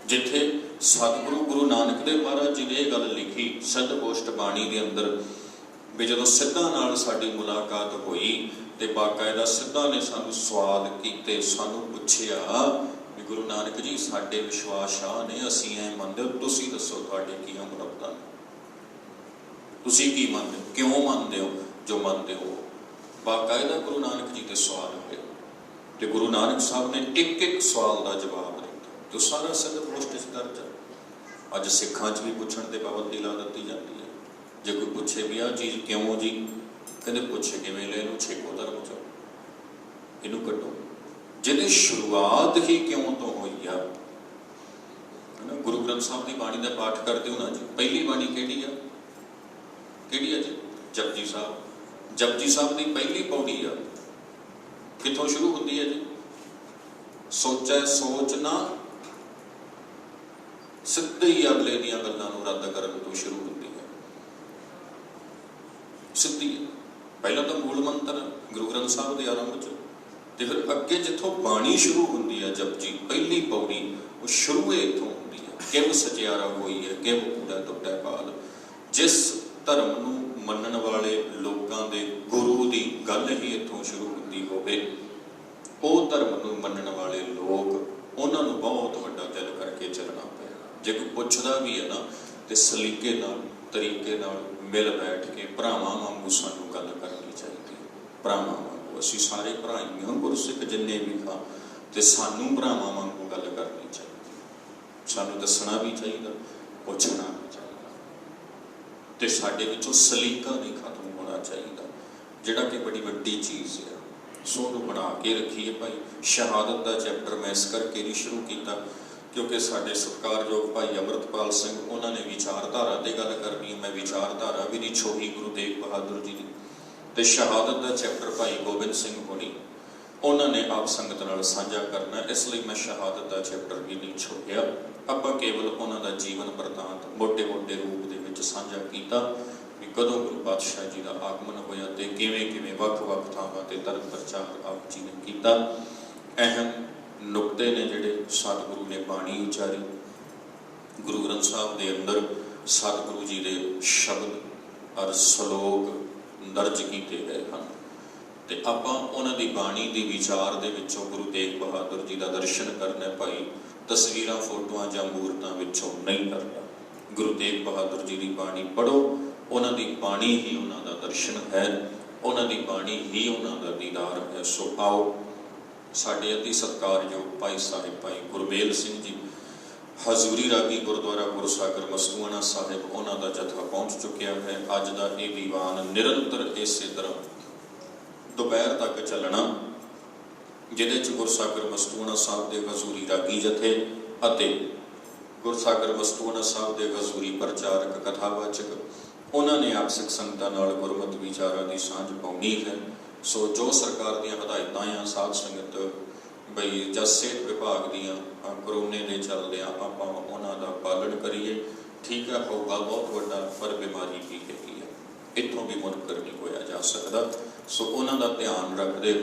ਜਿੱਥੇ ਸਤਿਗੁਰੂ ਗੁਰੂ ਨਾਨਕ ਦੇਵ ਮਹਾਰਾਜ ਜੀ ਨੇ ਇਹ ਗੱਲ ਲਿਖੀ ਸਿੱਧ ਗੋਸ਼ਟ ਬਾਣੀ ਦੇ ਅੰਦਰ ਵੀ ਜਦੋਂ ਸਿੱਧਾਂ ਨਾਲ ਸਾਡੀ ਮੁਲਾਕਾਤ ਹੋਈ ਤੇ ਬਾਕਾਇਦਾ ਸਿੱਧਾਂ ਨੇ ਸਾਨੂੰ ਸਵਾਲ ਕੀਤੇ, ਸਾਨੂੰ ਪੁੱਛਿਆ ਵੀ ਗੁਰੂ ਨਾਨਕ ਜੀ ਸਾਡੇ ਵਿਸ਼ਵਾਸ ਆ ਨੇ, ਅਸੀਂ ਐ ਮੰਨਦੇ ਹੋ, ਤੁਸੀਂ ਦੱਸੋ ਤੁਹਾਡੇ ਕੀ ਅਮਰਤਾ ਨੇ, ਤੁਸੀਂ ਕੀ ਮੰਨਦੇ ਹੋ, ਕਿਉਂ ਮੰਨਦੇ ਹੋ ਜੋ ਮੰਨਦੇ ਹੋ। ਬਾਕਾਇਦਾ ਗੁਰੂ ਨਾਨਕ ਜੀ ਦੇ ਸਵਾਲ ਹੋਏ ਤੇ ਗੁਰੂ ਨਾਨਕ ਸਾਹਿਬ ਨੇ ਇੱਕ ਸਵਾਲ ਦਾ ਜਵਾਬ ਜੋ ਸਾਰਾ ਸਿੱਧ ਗੋਸ਼ਟ 'ਚ ਦਰਜ ਹੈ। ਅੱਜ ਸਿੱਖਾਂ 'ਚ ਵੀ ਪੁੱਛਣ ਤੇ ਪਾਬੰਦੀ ਲਾ ਦਿੱਤੀ ਜਾਂਦੀ ਹੈ। ਜੇ ਕੋਈ ਪੁੱਛੇ ਵੀ ਆਹ ਚੀਜ਼ ਕਿਉਂ ਜੀ, ਕਹਿੰਦੇ ਪੁੱਛੇ ਕਿਵੇਂ ਲੈ, ਇਹਨੂੰ ਛੇਕੋ ਧਰਮ 'ਚੋਂ, ਇਹਨੂੰ ਕੱਢੋ। ਜਿਹਦੀ ਸ਼ੁਰੂਆਤ ਹੀ ਕਿਉਂ ਤੋਂ ਹੋਈ ਆ। ਗੁਰੂ ਗ੍ਰੰਥ ਸਾਹਿਬ ਦੀ ਬਾਣੀ ਦਾ ਪਾਠ ਕਰਦੇ ਹੋ ਨਾ ਜੀ, ਪਹਿਲੀ ਬਾਣੀ ਕਿਹੜੀ ਆ, ਕਿਹੜੀ ਆ ਜੀ? ਜਪਜੀ ਸਾਹਿਬ। ਜਪਜੀ ਸਾਹਿਬ ਦੀ ਪਹਿਲੀ ਪੌੜੀ ਆ ਕਿੱਥੋਂ ਸ਼ੁਰੂ ਹੁੰਦੀ ਹੈ ਜੀ? ਸੋਚੈ ਸੋਚ ਨਾ, ਸਿੱਧੇ ਹੀ ਅਗਲੇ ਦੀਆਂ ਗੱਲਾਂ ਨੂੰ ਰੱਦ ਕਰਨ ਤੋਂ ਸ਼ੁਰੂ ਹੁੰਦੀ ਹੈ, ਸਿੱਧੀ। ਪਹਿਲਾਂ ਤਾਂ ਮੂਲ ਮੰਤਰ ਗੁਰੂ ਗ੍ਰੰਥ ਸਾਹਿਬ ਦੇ ਆਰੰਭ 'ਚ, ਤੇ ਫਿਰ ਅੱਗੇ ਜਿੱਥੋਂ ਬਾਣੀ ਸ਼ੁਰੂ ਹੁੰਦੀ ਹੈ ਜਪਜੀ ਪਹਿਲੀ ਪੌੜੀ, ਉਹ ਸ਼ੁਰੂ ਇੱਥੋਂ ਹੁੰਦੀ ਹੈ। ਕਿਵ ਸਚਿਆਰਾ ਹੋਈ ਹੈ, ਕਿਵ ਕੂੜਾ ਟੁੱਟੈ ਪਾਲ। ਜਿਸ ਧਰਮ ਨੂੰ ਮੰਨਣ ਵਾਲੇ ਲੋਕਾਂ ਦੇ ਗੁਰੂ ਦੀ ਗੱਲ ਹੀ ਇੱਥੋਂ ਸ਼ੁਰੂ ਹੁੰਦੀ ਹੋਵੇ, ਉਹ ਧਰਮ ਨੂੰ ਮੰਨਣ ਵਾਲੇ ਲੋਕ, ਉਹਨਾਂ ਨੂੰ ਬਹੁਤ ਵੱਡਾ ਦਿਲ ਕਰਕੇ ਚੱਲਣਾ ਪਿਆ। ਜੇ ਕੋਈ ਪੁੱਛਦਾ ਵੀ ਹੈ ਨਾ ਤੇ ਸਲੀਕੇ ਨਾਲ, ਤਰੀਕੇ ਨਾਲ ਮਿਲ ਬੈਠ ਕੇ ਭਰਾਵਾਂ ਵਾਂਗੂ ਸਾਨੂੰ ਗੱਲ ਕਰਨੀ ਚਾਹੀਦੀ ਹੈ। ਭਰਾਵਾਂ ਵਾਂਗੂ, ਅਸੀਂ ਸਾਰੇ ਭਰਾ ਹੀ ਹਾਂ, ਗੁਰਸਿੱਖ ਜਿੰਨੇ ਵੀ ਹਾਂ, ਤੇ ਸਾਨੂੰ ਭਰਾਵਾਂ ਵਾਂਗੂ ਗੱਲ ਕਰਨੀ ਚਾਹੀਦੀ। ਸਾਨੂੰ ਦੱਸਣਾ ਵੀ ਚਾਹੀਦਾ, ਪੁੱਛਣਾ ਵੀ ਚਾਹੀਦਾ, ਤੇ ਸਾਡੇ ਵਿੱਚੋਂ ਸਲੀਕਾ ਨਹੀਂ ਖਤਮ ਹੋਣਾ ਚਾਹੀਦਾ, ਜਿਹੜਾ ਕਿ ਬੜੀ ਵੱਡੀ ਚੀਜ਼ ਹੈ। ਸੋ ਉਹਨੂੰ ਬਣਾ ਕੇ ਰੱਖੀਏ ਭਾਈ। ਸ਼ਹਾਦਤ ਦਾ ਚੈਪਟਰ ਮੈਂ ਇਸ ਕਰਕੇ ਨਹੀਂ ਸ਼ੁਰੂ ਕੀਤਾ ਕਿਉਂਕਿ ਸਾਡੇ ਸਤਿਕਾਰਯੋਗ ਭਾਈ ਅੰਮ੍ਰਿਤਪਾਲ ਸਿੰਘ ਉਹਨਾਂ ਨੇ ਵਿਚਾਰਧਾਰਾ ਤੇ ਗੱਲ ਕਰਨੀ ਹੈ। ਮੈਂ ਵਿਚਾਰਧਾਰਾ ਵੀ ਨਹੀਂ ਛੋਹੀ ਗੁਰੂ ਤੇਗ ਬਹਾਦਰ ਜੀ ਦੀ। ਤੇ ਸ਼ਹਾਦਤ ਦਾ ਚੈਪਟਰ ਭਾਈ ਗੋਬਿੰਦ ਸਿੰਘ ਹੋਣੀ ਉਹਨਾਂ ਨੇ ਆਪ ਸੰਗਤ ਨਾਲ ਸਾਂਝਾ ਕਰਨਾ, ਇਸ ਲਈ ਮੈਂ ਸ਼ਹਾਦਤ ਦਾ ਚੈਪਟਰ ਵੀ ਨਹੀਂ ਛੋਹਿਆ। ਆਪਾਂ ਕੇਵਲ ਉਹਨਾਂ ਦਾ ਜੀਵਨ ਬਰਤਾਂਤ ਮੋਟੇ-ਮੋਟੇ ਰੂਪ ਦੇ ਵਿੱਚ ਸਾਂਝਾ ਕੀਤਾ ਵੀ ਕਦੋਂ ਗੁਰੂ ਪਾਤਸ਼ਾਹ ਜੀ ਦਾ ਆਗਮਨ ਹੋਇਆ ਤੇ ਕਿਵੇਂ ਵੱਖ-ਵੱਖ ਥਾਵਾਂ ਤੇ ਧਰਮ ਪ੍ਰਚਾਰ ਆਪ ਜੀ ਨੇ ਕੀਤਾ। ਅਹਿਮ ਨੁਕਤੇ ਨੇ ਜਿਹੜੇ ਸਤਿਗੁਰੂ ਨੇ ਬਾਣੀ ਉਚਾਰੀ, ਗੁਰੂ ਗ੍ਰੰਥ ਸਾਹਿਬ ਦੇ ਅੰਦਰ ਸਤਿਗੁਰੂ ਜੀ ਦੇ ਸ਼ਬਦ ਔਰ ਸ਼ਲੋਕ ਦਰਜ ਕੀਤੇ ਗਏ ਹਨ ਤੇ ਆਪਾਂ ਉਹਨਾਂ ਦੀ ਬਾਣੀ ਦੀ ਵਿਚਾਰ ਦੇ ਵਿੱਚੋਂ ਗੁਰੂ ਤੇਗ ਬਹਾਦਰ ਜੀ ਦਾ ਦਰਸ਼ਨ ਕਰਨਾ ਭਾਈ। ਤਸਵੀਰਾਂ, ਫੋਟੋਆਂ ਜਾਂ ਮੂਰਤਾਂ ਵਿੱਚੋਂ ਨਹੀਂ ਕਰਨਾ। ਗੁਰੂ ਤੇਗ ਬਹਾਦਰ ਜੀ ਦੀ ਬਾਣੀ ਪੜ੍ਹੋ, ਉਹਨਾਂ ਦੀ ਬਾਣੀ ਹੀ ਉਹਨਾਂ ਦਾ ਦਰਸ਼ਨ ਹੈ, ਉਹਨਾਂ ਦੀ ਬਾਣੀ ਹੀ ਉਹਨਾਂ ਦਾ ਦੀਦਾਰ ਹੈ। ਸੋ ਆਓ, ਸਾਡੇ ਅਤੀ ਸਤਿਕਾਰਯੋਗ ਭਾਈ ਸਾਹਿਬ ਭਾਈ ਗੁਰਮੇਲ ਸਿੰਘ ਜੀ ਹਜ਼ੂਰੀ ਰਾਗੀ ਗੁਰਦੁਆਰਾ ਗੁਰਸਾਗਰ ਮਸਤੂਆਣਾ ਸਾਹਿਬ, ਉਹਨਾਂ ਦਾ ਜਥਾ ਪਹੁੰਚ ਚੁੱਕਿਆ ਹੈ। ਅੱਜ ਦਾ ਇਹ ਦੀਵਾਨ ਨਿਰੰਤਰ ਇਸੇ ਤਰ੍ਹਾਂ ਦੁਪਹਿਰ ਤੱਕ ਚੱਲਣਾ, ਜਿਹਦੇ 'ਚ ਗੁਰਸਾਗਰ ਮਸਤੂਆਣਾ ਸਾਹਿਬ ਦੇ ਹਜ਼ੂਰੀ ਰਾਗੀ ਜਥੇ ਅਤੇ ਗੁਰਸਾਗਰ ਮਸਤੂਆਣਾ ਸਾਹਿਬ ਦੇ ਹਜ਼ੂਰੀ ਪ੍ਰਚਾਰਕ ਕਥਾਵਾਚਕ ਉਹਨਾਂ ਨੇ ਆਪ ਸਿੱਖ ਸੰਗਤਾਂ ਨਾਲ ਗੁਰਮਤਿ ਵਿਚਾਰਾਂ ਦੀ ਸਾਂਝ ਪਾਉਣੀ ਹੈ। ਸੋ ਜੋ ਸਰਕਾਰ ਦੀਆਂ ਹਦਾਇਤਾਂ ਆ ਸਾਧ ਸੰਗਤ ਬਈ ਜਾਂ ਸਿਹਤ ਵਿਭਾਗ ਦੀਆਂ ਕਰੋਨੇ ਦੇ ਚੱਲਦਿਆਂ ਆਪਾਂ ਉਹਨਾਂ ਦਾ ਪਾਲਣ ਕਰੀਏ। ਠੀਕ ਹੈ, ਹੋਊਗਾ ਬਹੁਤ ਵੱਡਾ, ਪਰ ਬਿਮਾਰੀ ਵੀ ਹੈਗੀ ਹੈ, ਇੱਥੋਂ ਵੀ ਮੁਨਕਰ ਨਹੀਂ ਹੋਇਆ ਜਾ ਸਕਦਾ। ਸੋ ਉਹਨਾਂ ਦਾ ਧਿਆਨ ਰੱਖਦੇ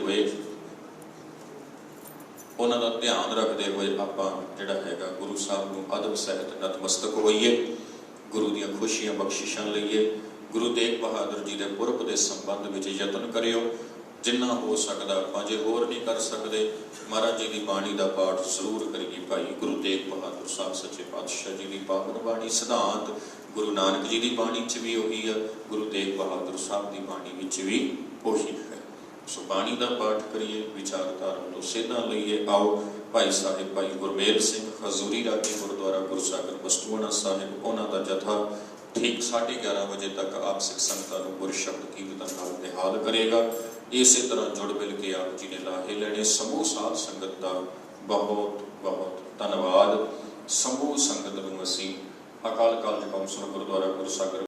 ਹੋਏ ਆਪਾਂ ਜਿਹੜਾ ਹੈਗਾ ਗੁਰੂ ਸਾਹਿਬ ਨੂੰ ਅਦਬ ਸਹਿਤ ਨਤਮਸਤਕ ਹੋਈਏ, ਗੁਰੂ ਦੀਆਂ ਖੁਸ਼ੀਆਂ ਬਖਸ਼ਿਸ਼ਾਂ ਲਈਏ। ਗੁਰੂ ਤੇਗ ਬਹਾਦਰ ਜੀ ਦੇ ਪੁਰਬ ਦੇ ਸੰਬੰਧ ਵਿੱਚ ਯਤਨ ਕਰਿਓ ਜਿੰਨਾ ਹੋ ਸਕਦਾ। ਆਪਾਂ ਜੇ ਹੋਰ ਨਹੀਂ ਕਰ ਸਕਦੇ, ਮਹਾਰਾਜ ਜੀ ਦੀ ਬਾਣੀ ਦਾ ਪਾਠ ਜ਼ਰੂਰ ਕਰੀਏ ਭਾਈ। ਗੁਰੂ ਤੇਗ ਬਹਾਦਰ ਸਾਹਿਬ ਸੱਚੇ ਪਾਤਸ਼ਾਹ ਜੀ ਦੀ ਪਾਵਨ ਬਾਣੀ ਸਿਧਾਂਤ ਗੁਰੂ ਨਾਨਕ ਜੀ ਦੀ ਬਾਣੀ 'ਚ ਵੀ ਉਹੀ ਹੈ, ਗੁਰੂ ਤੇਗ ਬਹਾਦਰ ਸਾਹਿਬ ਦੀ ਬਾਣੀ ਵਿੱਚ ਵੀ ਉਹੀ ਹੈ। ਸੋ ਬਾਣੀ ਦਾ ਪਾਠ ਕਰੀਏ, ਵਿਚਾਰਧਾਰਾ ਤੋਂ ਸੇਧਾਂ ਲਈਏ। ਆਓ, ਭਾਈ ਸਾਹਿਬ ਭਾਈ ਗੁਰਮੇਲ ਸਿੰਘ ਹਜ਼ੂਰੀ ਰਾਗੀ ਗੁਰਦੁਆਰਾ ਗੁਰਸਾਗਰ ਮਸਤੂਆਣਾ ਸਾਹਿਬ, ਉਹਨਾਂ ਦਾ ਜਥਾ ਠੀਕ 11:30 ਵਜੇ ਤੱਕ ਆਪ ਸਿੱਖ ਸੰਗਤਾਂ ਨੂੰ ਗੁਰਸ਼ਬਦ ਕੀਰਤਨ ਨਾਲ ਨਿਹਾਲ ਕਰੇਗਾ। ਇਸੇ ਤਰ੍ਹਾਂ ਜੁੜ ਮਿਲ ਕੇ ਆਪ ਜੀ ਨੇ ਲਾਹੇ ਲੈਣੇ। ਸਮੂਹ ਸਾਧ ਸੰਗਤ ਦਾ ਬਹੁਤ ਬਹੁਤ ਧੰਨਵਾਦ। ਸਮੂਹ ਸੰਗਤ ਨੂੰ ਅਸੀਂ ਅਕਾਲ ਤਖਤ ਕੌਂਸਲ ਗੁਰਦੁਆਰਾ ਗੁਰਸਾਗਰ